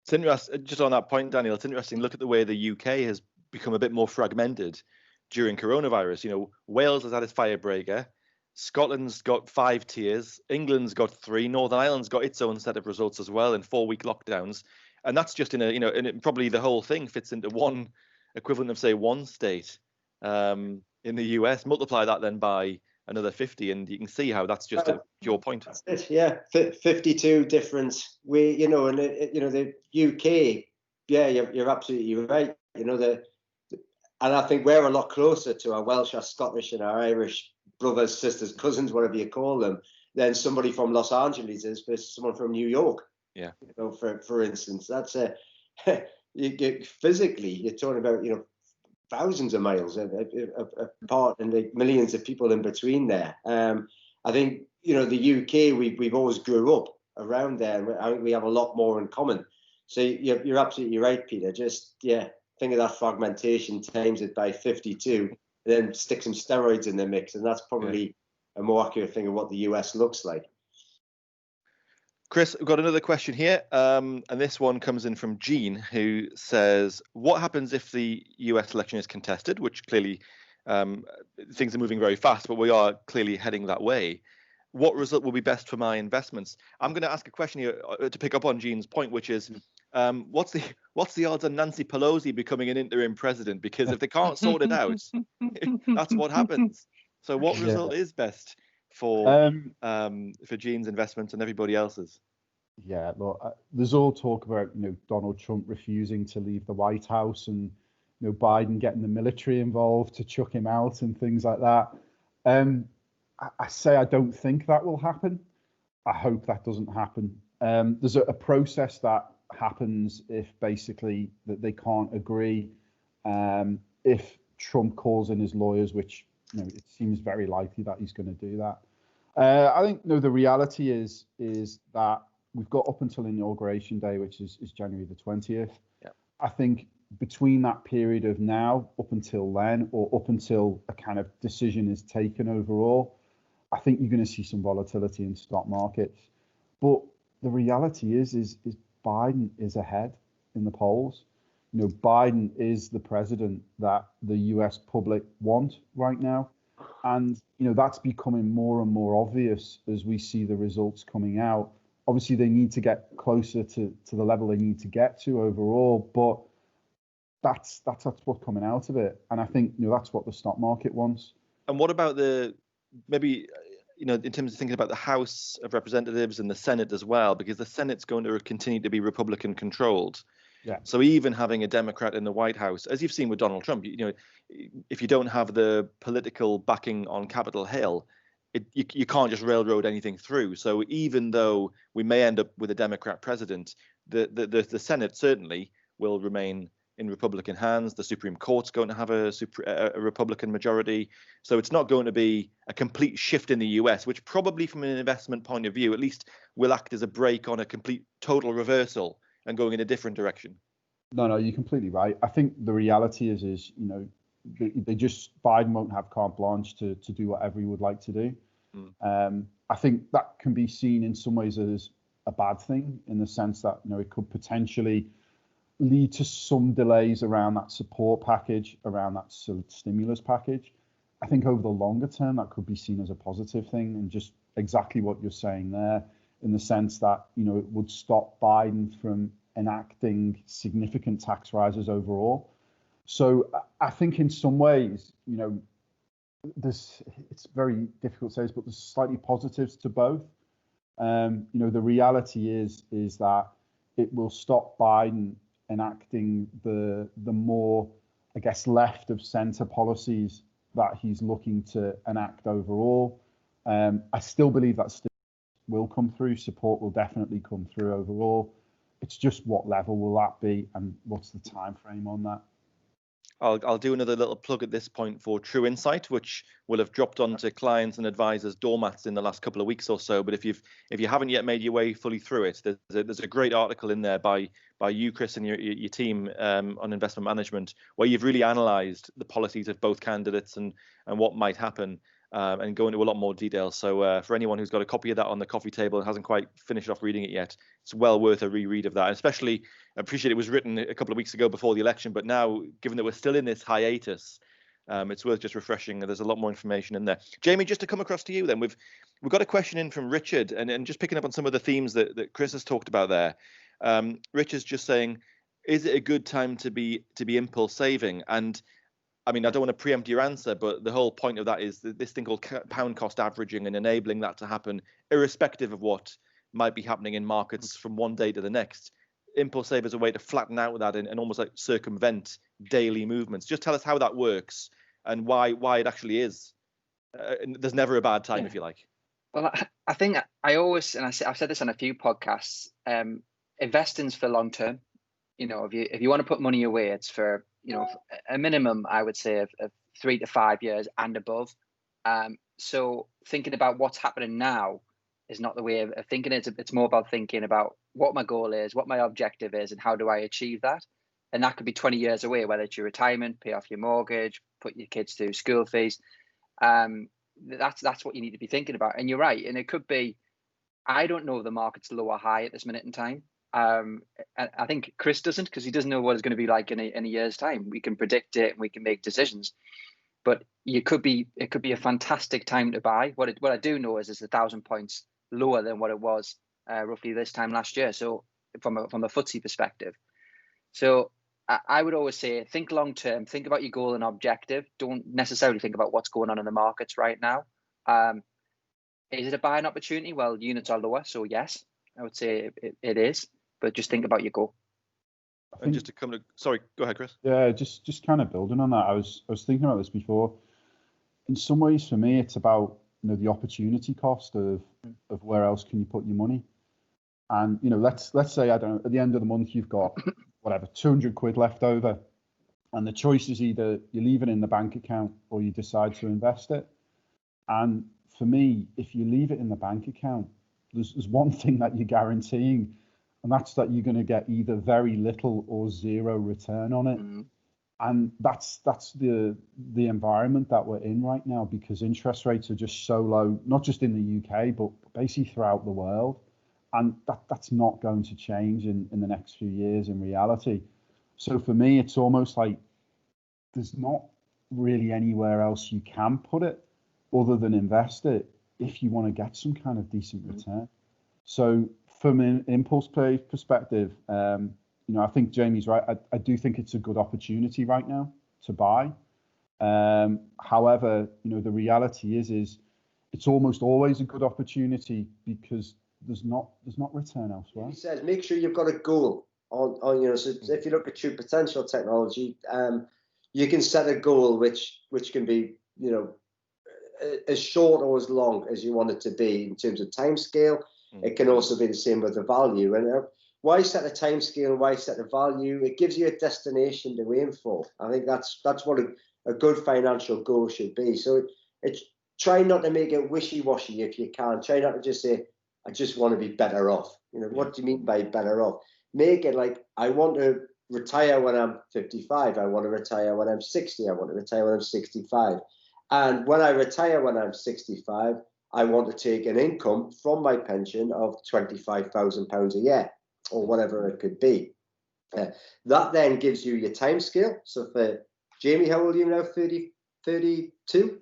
It's interesting, just on that point, Daniel, it's interesting. Look at the way the UK has become a bit more fragmented during coronavirus. Wales has had its firebreaker. Scotland's got 5 tiers. England's got 3. Northern Ireland's got its own set of results as well in 4-week lockdowns. And that's just and probably the whole thing fits into one equivalent of, say, one state in the US. Multiply that then by another 50, and you can see how that's just a pure point. That's it, yeah. 52 different way, and the UK, yeah, you're absolutely right. And I think we're a lot closer to our Welsh, our Scottish, and our Irish brothers, sisters, cousins, whatever you call them, than somebody from Los Angeles is versus someone from New York. Yeah. For instance, that's physically, you're talking about thousands of miles apart, and the millions of people in between there. I think the UK, we've always grew up around there, and I think we have a lot more in common. So you're absolutely right, Peter. Just think of that fragmentation, times it by 52, and then stick some steroids in the mix, and that's probably a more accurate thing of what the US looks like. Chris, we've got another question here, and this one comes in from Jean, who says, what happens if the US election is contested, which clearly things are moving very fast, but we are clearly heading that way. What result will be best for my investments? I'm going to ask a question here to pick up on Jean's point, which is, what's the odds of Nancy Pelosi becoming an interim president? Because if they can't sort it out, that's what happens. So what result is best for Jean's investments and everybody else's? Yeah, look, there's all talk about Donald Trump refusing to leave the White House, and Biden getting the military involved to chuck him out and things like that. I say I don't think that will happen. I hope that doesn't happen. There's a process that happens if basically that they can't agree. If Trump calls in his lawyers, which it seems very likely that he's going to do that. I think the reality is that we've got up until Inauguration Day, which is January the 20th. Yeah. I think between that period of now up until then, or up until a kind of decision is taken overall, I think you're going to see some volatility in stock markets. But the reality is Biden is ahead in the polls. Biden is the president that the US public want right now. And, that's becoming more and more obvious as we see the results coming out. Obviously, they need to get closer to the level they need to get to overall, but that's what's coming out of it. And I think, that's what the stock market wants. And what about maybe, in terms of thinking about the House of Representatives and the Senate as well, because the Senate's going to continue to be Republican controlled. Yeah. So even having a Democrat in the White House, as you've seen with Donald Trump, if you don't have the political backing on Capitol Hill, you can't just railroad anything through. So even though we may end up with a Democrat president, the Senate certainly will remain in Republican hands. The Supreme Court's going to have a Republican majority. So it's not going to be a complete shift in the US, which probably from an investment point of view, at least will act as a brake on a complete total reversal and going in a different direction. No, you're completely right. I think the reality is Biden won't have carte blanche to do whatever he would like to do. I think that can be seen in some ways as a bad thing, in the sense that it could potentially lead to some delays around that support package, around that sort of stimulus package. I think over the longer term that could be seen as a positive thing, and just exactly what you're saying there, in the sense that it would stop Biden from enacting significant tax rises overall. So I think in some ways, it's very difficult to say, but there's slightly positives to both. The reality is that it will stop Biden enacting the more, I guess, left of centre policies that he's looking to enact overall. I still believe that still will come through. Support will definitely come through overall. It's just what level will that be, and what's the time frame on that? I'll do another little plug at this point for True Insight, which will have dropped onto clients and advisors' doormats in the last couple of weeks or so. But if you haven't yet made your way fully through it, there's a great article in there by you, Chris, and your team on investment management, where you've really analysed the policies of both candidates and what might happen. And go into a lot more detail. So for anyone who's got a copy of that on the coffee table and hasn't quite finished off reading it yet, it's well worth a reread of that. And especially, I appreciate it was written a couple of weeks ago before the election, but now, given that we're still in this hiatus, it's worth just refreshing. There's a lot more information in there. Jamie, just to come across to you then, we've got a question in from Richard, and just picking up on some of the themes that Chris has talked about there. Richard's just saying, is it a good time to be impulse saving? And I mean, I don't want to preempt your answer, but the whole point of that is this thing called pound cost averaging and enabling that to happen, irrespective of what might be happening in markets from one day to the next. Impulse save is a way to flatten out that and almost like circumvent daily movements. Just tell us how that works and why it actually is. There's never a bad time, if you like. Well, I think I always, and I've said this on a few podcasts, investing's for long term. If you want to put money away, it's for a minimum, I would say, of 3 to 5 years and above. So thinking about what's happening now is not the way of thinking. It's more about thinking about what my goal is, what my objective is, and how do I achieve that. And that could be 20 years away, whether it's your retirement, pay off your mortgage, put your kids through school fees. That's what you need to be thinking about. And you're right. And it could be, I don't know if the market's low or high at this minute in time. I think Chris doesn't, because he doesn't know what it's going to be like in a year's time. We can predict it and we can make decisions, but it could be a fantastic time to buy. What I do know is it's 1,000 points lower than what it was roughly this time last year. So from a FTSE perspective, so I would always say think long term, think about your goal and objective. Don't necessarily think about what's going on in the markets right now. Is it a buying opportunity? Well, units are lower, so yes, I would say it is. But just think about your goal. And just to come to, sorry, go ahead, Chris. Yeah, just kind of building on that. I was thinking about this before. In some ways, for me, it's about the opportunity cost of where else can you put your money. And let's say, I don't know, at the end of the month you've got whatever 200 quid left over, and the choice is either you leave it in the bank account or you decide to invest it. And for me, if you leave it in the bank account, there's one thing that you're guaranteeing, and that's that you're going to get either very little or zero return on it. Mm-hmm. And that's the environment that we're in right now, because interest rates are just so low, not just in the UK, but basically throughout the world. And that's not going to change in the next few years in reality. So for me, it's almost like there's not really anywhere else you can put it other than invest it if you want to get some kind of decent return. So from an impulse play perspective, I think Jamie's right. I do think it's a good opportunity right now to buy. However, the reality is it's almost always a good opportunity because there's not return elsewhere. He says make sure you've got a goal on so if you look at True Potential technology, you can set a goal which can be as short or as long as you want it to be in terms of time scale. It can also be the same with the value. And why set a time scale? Why set a value? It gives you a destination to aim for. I think that's what a good financial goal should be. So it's try not to make it wishy-washy if you can. Try not to just say, I just want to be better off. What do you mean by better off? Make it like, I want to retire when I'm 55. I want to retire when I'm 60. I want to retire when I'm 65. And when I retire when I'm 65, I want to take an income from my pension of £25,000 a year, or whatever it could be. That then gives you your time scale. So for Jamie, how old are you now? 32?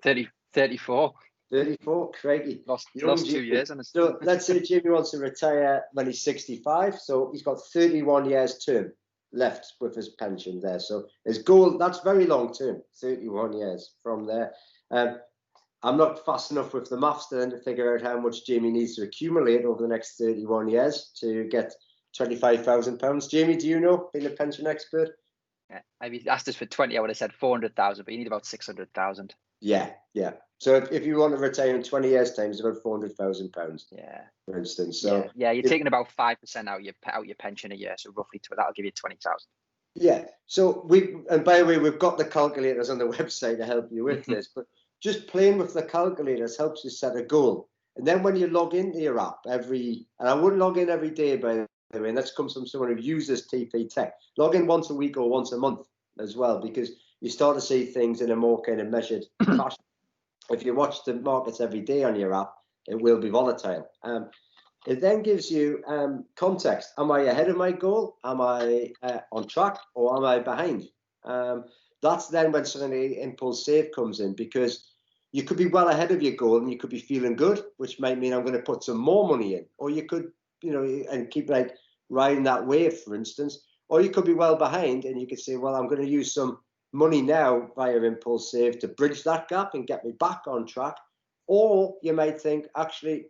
34. 34, crikey. Lost 2 years. So let's say Jamie wants to retire when he's 65. So he's got 31 years term left with his pension there. So his goal, that's very long term, 31 years from there. I'm not fast enough with the maths then to figure out how much Jamie needs to accumulate over the next 31 years to get £25,000. Jamie, do you know, being a pension expert? Yeah, if you asked us for 20, I would have said 400,000, but you need about 600,000. Yeah. So if you want to retire in 20 years' time, it's about £400,000. Yeah. For instance. So yeah, you're taking about 5% out your pension a year, so roughly that'll give you 20,000. Yeah. So and by the way, we've got the calculators on the website to help you with this, but just playing with the calculators helps you set a goal. And then when you log into your app and I wouldn't log in every day, by the way, and that comes from someone who uses TP Tech. Log in once a week or once a month as well, because you start to see things in a more kind of measured fashion. If you watch the markets every day on your app, it will be volatile. It then gives you context. Am I ahead of my goal? Am I on track, or am I behind? That's then when suddenly impulse save comes in, because you could be well ahead of your goal and you could be feeling good, which might mean I'm going to put some more money in, or you could, and keep like riding that wave, for instance, or you could be well behind and you could say, well, I'm going to use some money now via impulse save to bridge that gap and get me back on track. Or you might think, actually,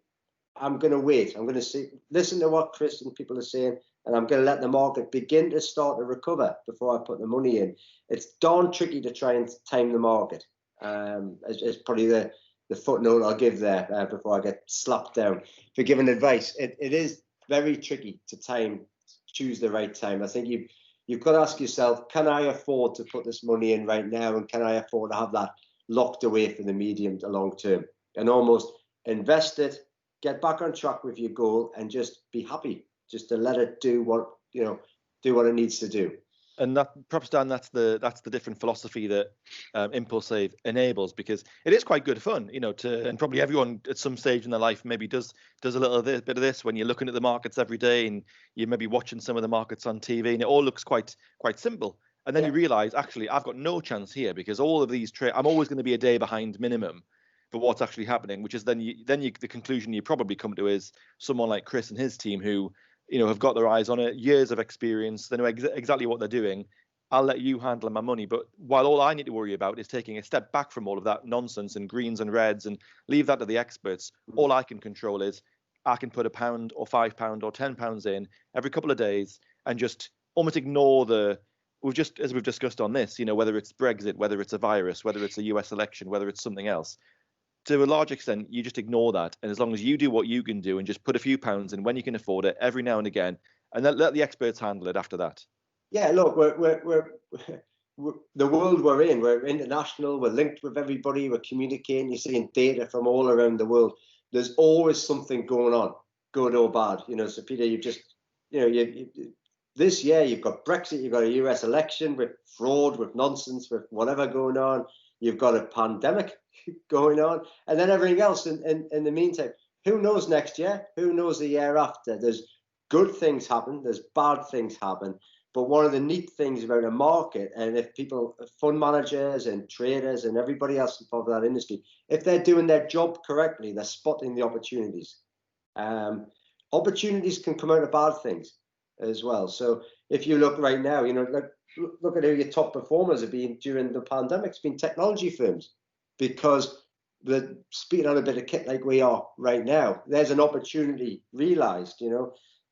I'm going to wait. I'm going to listen to what Chris and people are saying, and I'm going to let the market begin to start to recover before I put the money in. It's darn tricky to try and time the market. It's probably the footnote I'll give there before I get slapped down for giving advice. It is very tricky to choose the right time. I think you've got to ask yourself, can I afford to put this money in right now, and can I afford to have that locked away for the medium to long term, and almost invest it, get back on track with your goal, and just be happy, just to let it do what it needs to do. And that, perhaps, Dan, that's the different philosophy that Impulse Save enables, because it is quite good fun, and probably everyone at some stage in their life maybe does a little bit of this when you're looking at the markets every day and you're maybe watching some of the markets on TV, and it all looks quite simple. And then you realize, actually, I've got no chance here, because all of these I'm always going to be a day behind minimum for what's actually happening, which is the conclusion you probably come to is someone like Chris and his team who have got their eyes on it, years of experience, they know exactly what they're doing. I'll let you handle my money. But while all I need to worry about is taking a step back from all of that nonsense and greens and reds and leave that to the experts, all I can control is I can put £1 or £5 or £10 in every couple of days and just almost ignore as we've discussed on this, whether it's Brexit, whether it's a virus, whether it's a US election, whether it's something else. To a large extent, you just ignore that. And as long as you do what you can do and just put a few pounds in when you can afford it every now and again, and then let the experts handle it after that. Yeah, look, we're the world we're in. We're international. We're linked with everybody. We're communicating. You're seeing data from all around the world. There's always something going on, good or bad. So Peter, you've just, this year you've got Brexit, you've got a US election with fraud, with nonsense, with whatever going on. You've got a pandemic going on, and then everything else in the meantime. Who knows next year? Who knows the year after? There's good things happen, there's bad things happen. But one of the neat things about a market, and if fund managers and traders and everybody else involved in that industry, if they're doing their job correctly, they're spotting the opportunities. Opportunities can come out of bad things as well. So if you look right now, look at who your top performers have been during the pandemic. It's been technology firms, because they're speaking on a bit of kit like we are right now. There's an opportunity realized,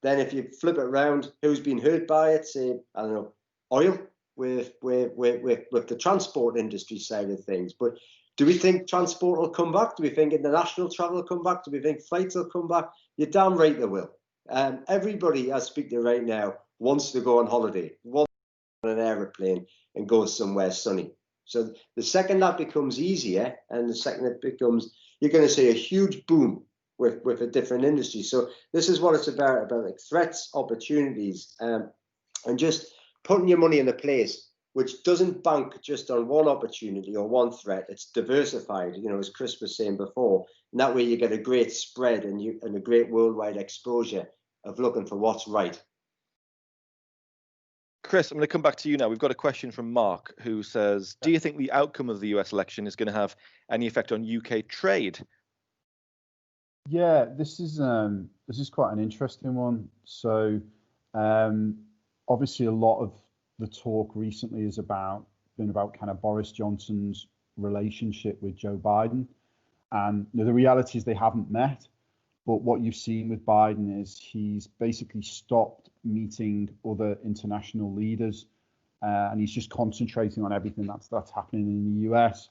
Then if you flip it around, who's been hurt by it? Say, I don't know, oil with the transport industry side of things. But do we think transport will come back? Do we think international travel will come back? Do we think flights will come back? You're damn right they will. Everybody I speak to right now wants to go on holiday, wants to go on an aeroplane and go somewhere sunny. So the second that becomes easier, and the second it becomes, you're going to see a huge boom with a different industry. So this is what it's about like threats, opportunities, and just putting your money in a place which doesn't bank just on one opportunity or one threat. It's diversified, as Chris was saying before. And that way you get a great spread and a great worldwide exposure of looking for what's right. Chris, I'm going to come back to you now. We've got a question from Mark who says, do you think the outcome of the US election is going to have any effect on UK trade? Yeah, this is quite an interesting one. So obviously a lot of the talk recently has been about kind of Boris Johnson's relationship with Joe Biden. And the reality is they haven't met. But what you've seen with Biden is he's basically stopped meeting other international leaders, and he's just concentrating on everything that's happening in the US.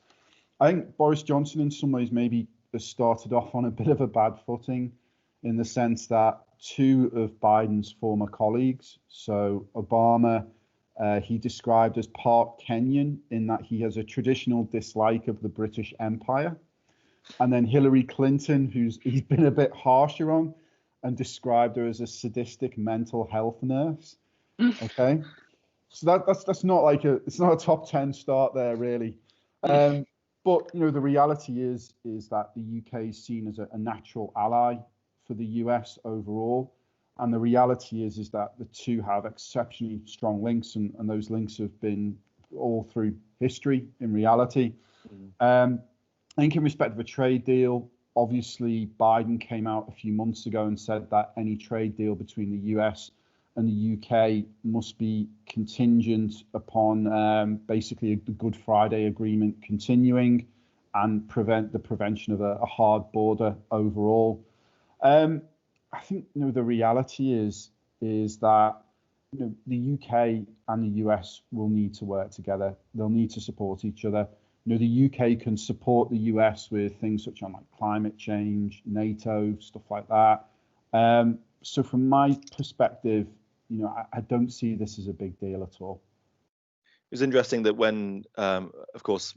I think Boris Johnson, in some ways, maybe has started off on a bit of a bad footing, in the sense that two of Biden's former colleagues, so Obama, he described as part Kenyan, in that he has a traditional dislike of the British Empire. And then Hillary Clinton, he's been a bit harsher on, and described her as a sadistic mental health nurse. Okay, so that's not it's not a top 10 start there, really. But the reality is that the UK is seen as a natural ally for the US overall, and the reality is that the two have exceptionally strong links, and those links have been all through history in reality. I think in respect of a trade deal, obviously Biden came out a few months ago and said that any trade deal between the US and the UK must be contingent upon basically the Good Friday Agreement continuing and prevent the prevention of a hard border overall. I think the reality is that the UK and the US will need to work together. They'll need to support each other. The UK can support the US with things such as like climate change, NATO, stuff like that. So from my perspective, I don't see this as a big deal at all. It was interesting that when, of course,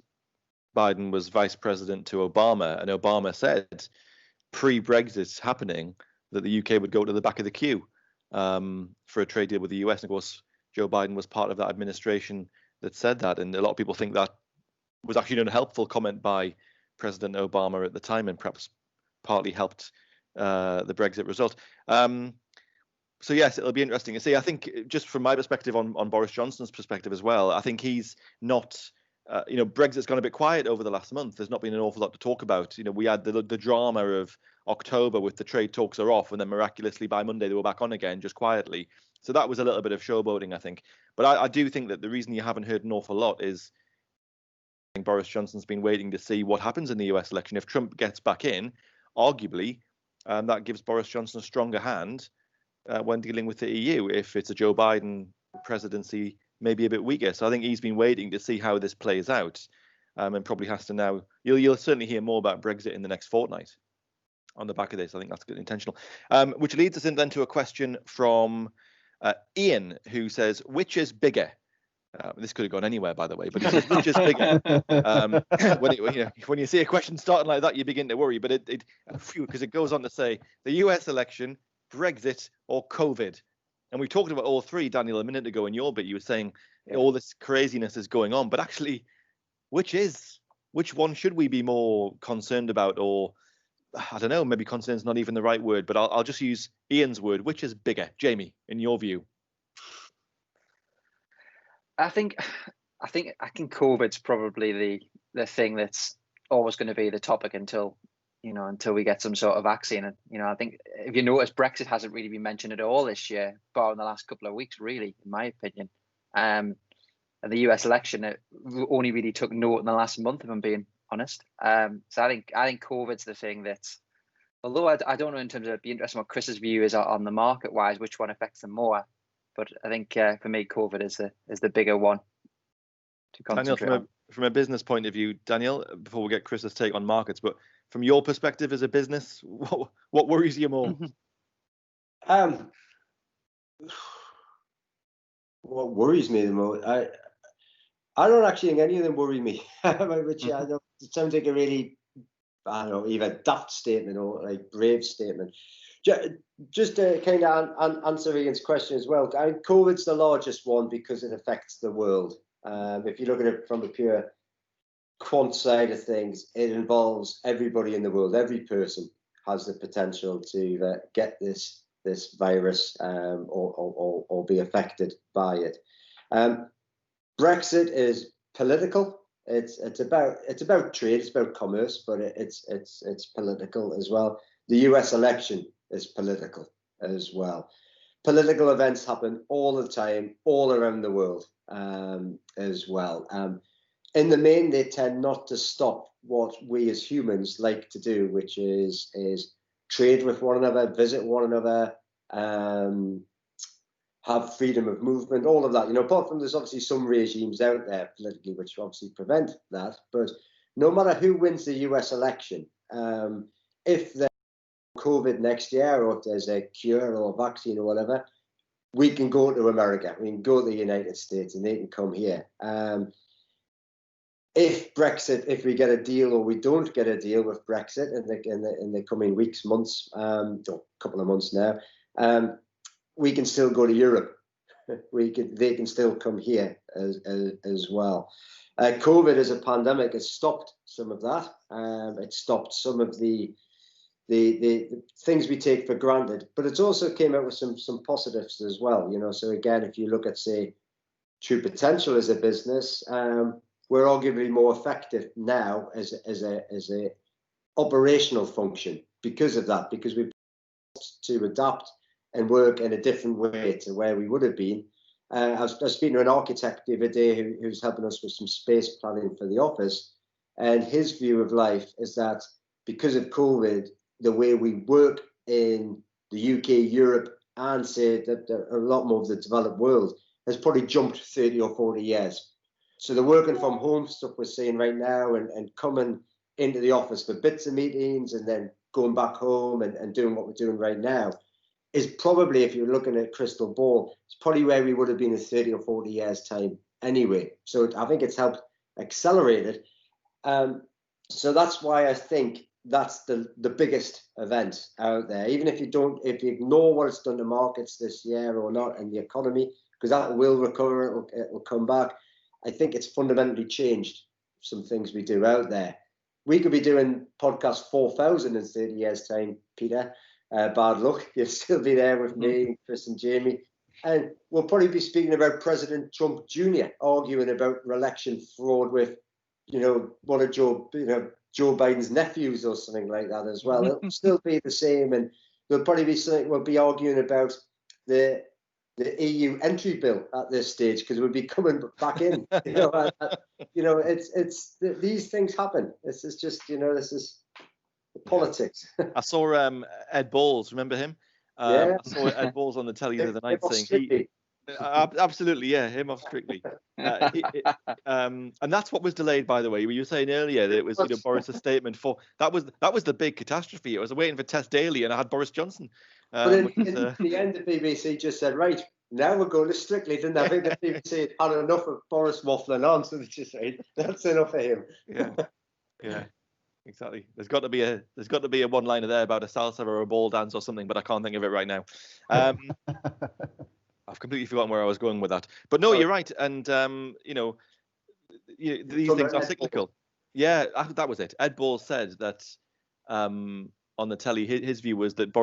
Biden was vice president to Obama, and Obama said pre-Brexit happening that the UK would go to the back of the queue for a trade deal with the US. And of course, Joe Biden was part of that administration that said that. And a lot of people think that was actually an unhelpful comment by President Obama at the time, and perhaps partly helped the Brexit result. So yes, it'll be interesting to see. I think just from my perspective, on Boris Johnson's perspective as well, I think he's not, Brexit's gone a bit quiet over the last month. There's not been an awful lot to talk about. We had the drama of October with the trade talks are off, and then miraculously by Monday they were back on again, just quietly. So that was a little bit of showboating, I think. But I do think that the reason you haven't heard an awful lot is Boris Johnson's been waiting to see what happens in the US election. If Trump gets back in, arguably, that gives Boris Johnson a stronger hand when dealing with the EU. If it's a Joe Biden presidency, maybe a bit weaker. So I think he's been waiting to see how this plays out, and probably has to now. You'll certainly hear more about Brexit in the next fortnight on the back of this. I think that's good, intentional. Which leads us in then to a question from Ian, who says, which is bigger? This could have gone anywhere, by the way, but he says, which is bigger? When you see a question starting like that, you begin to worry. But because it goes on to say the US election, Brexit, or COVID. And we talked about all three, Daniel, a minute ago in your bit. You were saying all this craziness is going on, but actually, which one should we be more concerned about? Or I don't know, maybe concern is not even the right word, but I'll just use Ian's word. Which is bigger, Jamie, in your view? I think COVID's probably the thing that's always going to be the topic until we get some sort of vaccine. And I think if you notice, Brexit hasn't really been mentioned at all this year, bar in the last couple of weeks, really, in my opinion. And the US election, it only really took note in the last month, if I'm being honest. So I think COVID's the thing that's, although I don't know in terms of, it'd be interesting what Chris's view is on the market wise, which one affects them more. But I think for me, COVID is the bigger one to concentrate Daniel, on. From a business point of view, Daniel, before we get Chris's take on markets, but from your perspective as a business, what worries you more? What worries me the most, I don't actually think any of them worry me. Which I don't, it sounds like a really, I don't know, either daft statement or like brave statement. Just to kind of answer Ian's question as well, COVID's the largest one because it affects the world. If you look at it from a pure quant side of things, it involves everybody in the world. Every person has the potential to get this virus or be affected by it. Brexit is political. It's about trade. It's about commerce, but it's political as well. The US election is political as well. Political events happen all the time, all around the world as well. In the main, they tend not to stop what we as humans like to do, which is trade with one another, visit one another, have freedom of movement, all of that. Apart from there's obviously some regimes out there politically which obviously prevent that. But no matter who wins the US election, if there's COVID next year or if there's a cure or a vaccine or whatever, we can go to America, we can go to the United States and they can come here. If Brexit, if we get a deal or we don't get a deal with Brexit in the coming weeks, months, or a couple of months now, we can still go to Europe. They can still come here as well. COVID as a pandemic has stopped some of that. It stopped some of the things we take for granted, but it's also came out with some positives as well. So again, if you look at, say, True Potential as a business, we're arguably more effective now as a operational function because of that, because we've to adapt and work in a different way to where we would have been. I was speaking to an architect the other day who's helping us with some space planning for the office, and his view of life is that because of COVID, the way we work in the UK, Europe, and say that a lot more of the developed world has probably jumped 30 or 40 years. So the working from home stuff we're seeing right now and coming into the office for bits of meetings and then going back home and doing what we're doing right now is probably, if you're looking at a crystal ball, it's probably where we would have been in 30 or 40 years time anyway. So I think it's helped accelerate it. So that's why I think that's the biggest event out there. Even if you ignore what it's done to markets this year or not and the economy, because that will recover, it will come back. I think it's fundamentally changed some things we do out there. We could be doing podcast 4,000 in 30 years' time, Peter. Bad luck. You'll still be there with me, Chris and Jamie. And we'll probably be speaking about President Trump Jr., arguing about election fraud with, one of Joe Biden's nephews or something like that as well. It'll still be the same. And there'll probably be something we'll be arguing about the EU entry bill at this stage, because we'll be coming back in. These things happen. This is just, this is politics. I saw Ed Balls. Remember him? Yeah. I saw Ed Balls on the telly the other night saying absolutely, yeah, him off Strictly. And that's what was delayed, by the way. You were saying earlier that it was Boris's statement for that was the big catastrophe. I was waiting for Tess Daly and I had Boris Johnson. But in the end, the BBC just said, right, now we're going to Strictly, didn't they? I think the BBC had enough of Boris waffling on, so they just said, that's enough of him. Yeah, exactly. There's got to be a one-liner there about a salsa or a ball dance or something, but I can't think of it right now. I've completely forgotten where I was going with that. But no, you're right, and these things are cyclical. Yeah, that was it. Ed Balls said that on the telly, his view was that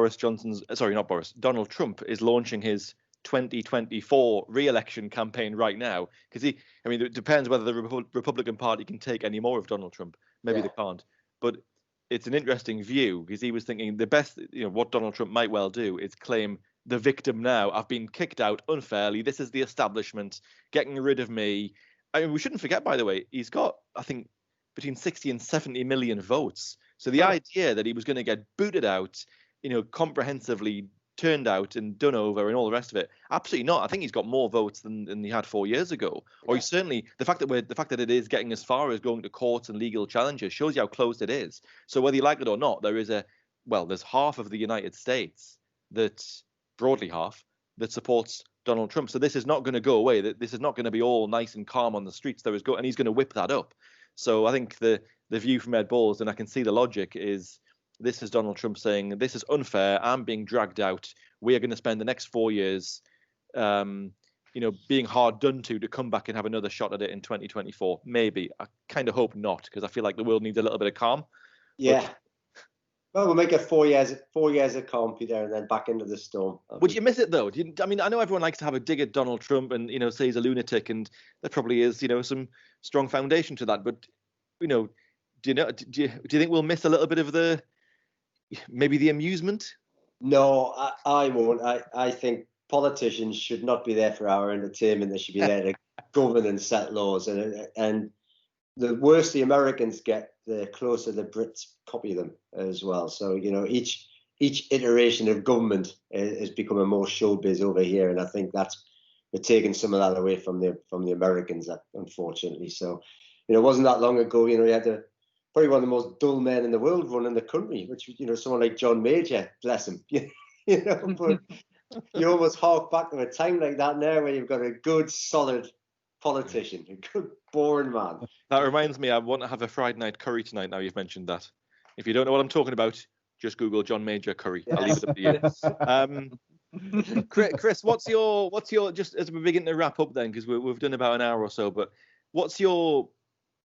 Donald Trump is launching his 2024 re-election campaign right now, because it depends whether the Republican Party can take any more of Donald Trump. Maybe they can't, but it's an interesting view, because he was thinking the best, what Donald Trump might well do is claim the victim now. I've been kicked out unfairly. This is the establishment getting rid of me. I mean, we shouldn't forget, by the way, he's got, I think, between 60 and 70 million votes. So the idea that he was going to get booted out, comprehensively turned out and done over and all the rest of it, absolutely not. I think he's got more votes than he had 4 years ago. Or he's certainly, the fact that it is getting as far as going to courts and legal challenges shows you how close it is. So whether you like it or not, there's half of the United States that broadly half, that supports Donald Trump. So this is not going to go away. This is not going to be all nice and calm on the streets. And he's going to whip that up. So I think the view from Ed Balls, and I can see the logic, is this is Donald Trump saying, this is unfair. I'm being dragged out. We are going to spend the next 4 years, being hard done to come back and have another shot at it in 2024. Maybe. I kind of hope not, because I feel like the world needs a little bit of calm. Yeah. Well, we'll make it 4 years of calm, Peter, and then back into the storm. Would you miss it, though? I know everyone likes to have a dig at Donald Trump and, say he's a lunatic, and there probably is, some strong foundation to that. But, do you think we'll miss a little bit of maybe the amusement? No, I won't. I think politicians should not be there for our entertainment. They should be there to govern and set laws. And the worse the Americans get, the closer the Brits copy them as well. So, each iteration of government is becoming more showbiz over here. And I think we're taking some of that away from the Americans, unfortunately. So, it wasn't that long ago, you had probably one of the most dull men in the world running the country, which, someone like John Major, bless him, but you almost hark back to a time like that now where you've got a good, solid politician, a good, boring man. That reminds me, I want to have a Friday night curry tonight now you've mentioned that. If you don't know what I'm talking about, just Google John Major curry. Yes. I'll leave it up to you. Chris, what's your just as we begin to wrap up then, because we've done about an hour or so, but what's your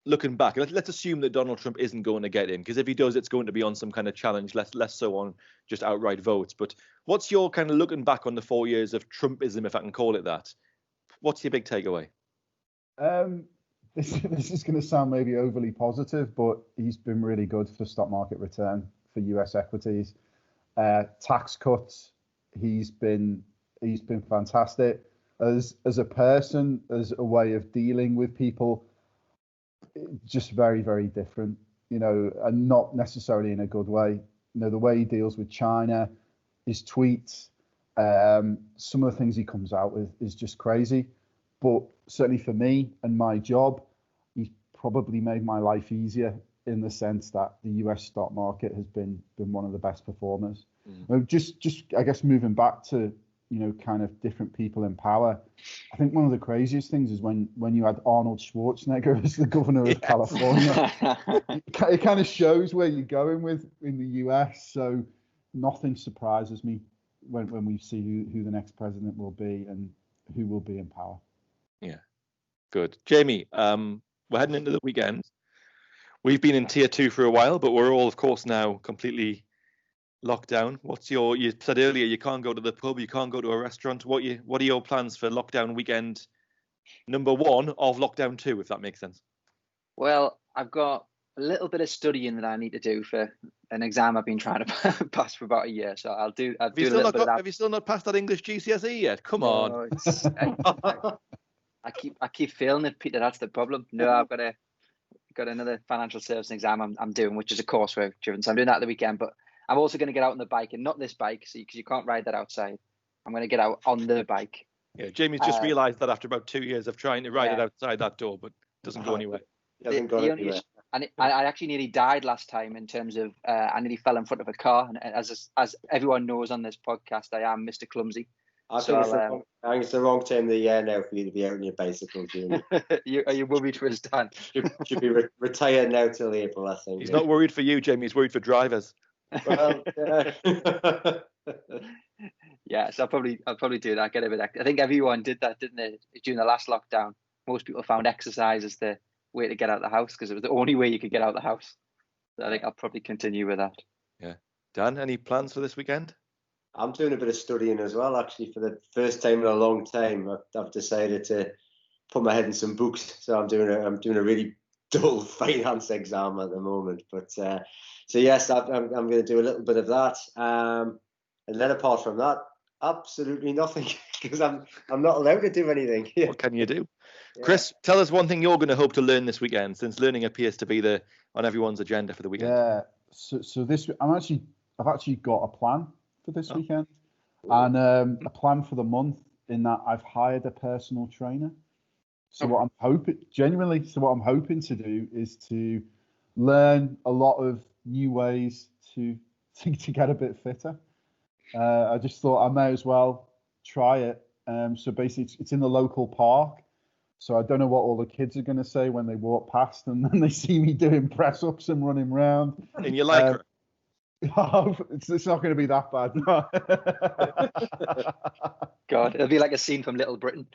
looking back? Let's assume that Donald Trump isn't going to get in, because if he does, it's going to be on some kind of challenge, less so on just outright votes. But what's your kind of looking back on the 4 years of Trumpism, if I can call it that? What's your big takeaway? This is going to sound maybe overly positive, but he's been really good for stock market return for US equities. Tax cuts, he's been fantastic as a person, as a way of dealing with people. Just very, very different, and not necessarily in a good way. The way he deals with China, his tweets, some of the things he comes out with is just crazy. But certainly for me and my job, he's probably made my life easier in the sense that the US stock market has been one of the best performers. Just I guess moving back to kind of different people in power. I think one of the craziest things is when you had Arnold Schwarzenegger as the governor of California. It kind of shows where you're going with in the US. So nothing surprises me when we see who the next president will be and who will be in power. Yeah, good. Jamie, we're heading into the weekend. We've been in tier 2 for a while, but we're all, of course, now completely lockdown. You said earlier you can't go to the pub, you can't go to a restaurant. What are your plans for lockdown weekend number 1 of lockdown 2, if that makes sense? Well, I've got a little bit of studying that I need to do for an exam I've been trying to pass for about a year. So I'll do a little bit of that. Have you still not passed that English GCSE yet? Come on. I keep failing it, Peter. That's the problem. No, I've got another financial service exam I'm doing, which is a coursework driven. So I'm doing that at the weekend, but I'm also going to get out on the bike, and not this bike, because you can't ride that outside. I'm going to get out on the bike. Yeah, Jamie's just realised that after about 2 years of trying to ride it outside that door, but it doesn't go anywhere. And I actually nearly died last time in terms of I nearly fell in front of a car. And as everyone knows on this podcast, I am Mr. Clumsy. I think it's the wrong time of the year now for you to be out on your bicycle, Jamie. Are you worried for his dad? Should be retired now till April, I think. He's not worried for you, Jamie. He's worried for drivers. Well, yeah, so I'll probably do that. Get a bit. I think everyone did that, didn't they? During the last lockdown, most people found exercise as the way to get out of the house because it was the only way you could get out of the house. So I think I'll probably continue with that. Yeah, Dan, any plans for this weekend? I'm doing a bit of studying as well. Actually, for the first time in a long time, I've decided to put my head in some books. So I'm doing a really dull finance exam at the moment, but. So yes, I'm going to do a little bit of that, and then apart from that, absolutely nothing because I'm not allowed to do anything. Yeah. What can you do, Chris? Tell us one thing you're going to hope to learn this weekend, since learning appears to be on everyone's agenda for the weekend. Yeah. So this I've actually got a plan for this weekend, and a plan for the month. In that I've hired a personal trainer. So what I'm hoping to do is to learn a lot of new ways to get a bit fitter. I just thought I may as well try it. So basically, it's in the local park. So I don't know what all the kids are going to say when they walk past and then they see me doing press ups and running around. And you like it's not going to be that bad. No. God, it'll be like a scene from Little Britain.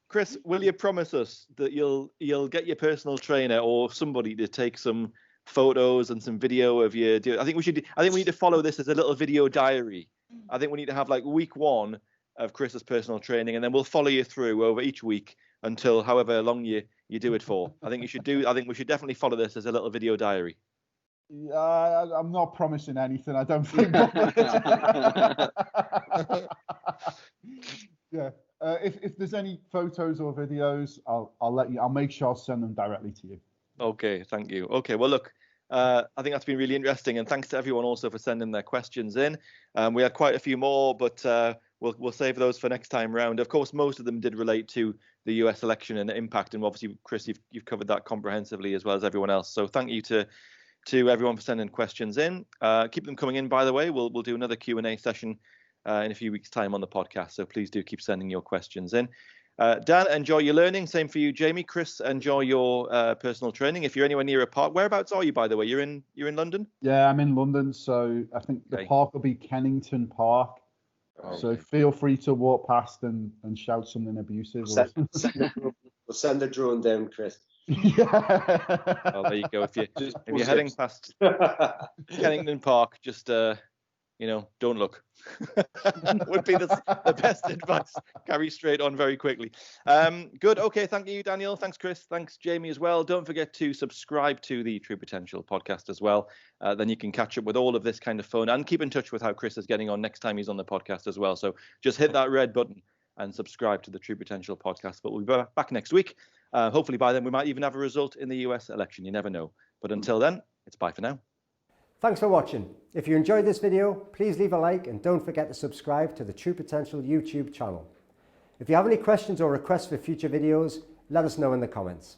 Chris, will you promise us that you'll get your personal trainer or somebody to take some photos and some video of you? I think we need to follow this as a little video diary. I think we need to have like week 1 of Chris's personal training, and then we'll follow you through over each week until however long you do it for. I think we should definitely follow this as a little video diary. Yeah, I'm not promising anything. I don't think. Yeah. If there's any photos or videos, I'll let you. I'll make sure I'll send them directly to you. Okay, thank you. Okay, well look, I think that's been really interesting, and thanks to everyone also for sending their questions in. We had quite a few more, but we'll save those for next time round. Of course, most of them did relate to the US election and the impact, and obviously, Chris, you've covered that comprehensively as well as everyone else. So thank you to everyone for sending questions in. Keep them coming in, by the way. We'll do another Q&A session in a few weeks' time on the podcast. So please do keep sending your questions in. Dan, enjoy your learning. Same for you, Jamie. Chris, enjoy your personal training. If you're anywhere near a park, whereabouts are you, by the way? You're in London? Yeah, I'm in London. So I think the park will be Kennington Park. Oh, so feel free to walk past and shout something abusive. We'll send the drone down, Chris. Yeah. Oh, there you go. If you're heading past Kennington Park, just don't look. Would be the best advice. Carry straight on very quickly. Good. Okay. Thank you, Daniel. Thanks, Chris. Thanks, Jamie, as well. Don't forget to subscribe to the True Potential podcast as well. Then you can catch up with all of this kind of fun and keep in touch with how Chris is getting on next time he's on the podcast as well. So just hit that red button and subscribe to the True Potential podcast. But we'll be back next week. Hopefully by then we might even have a result in the US election. You never know. But until then, it's bye for now. Thanks for watching. If you enjoyed this video, please leave a like and don't forget to subscribe to the True Potential YouTube channel. If you have any questions or requests for future videos, let us know in the comments.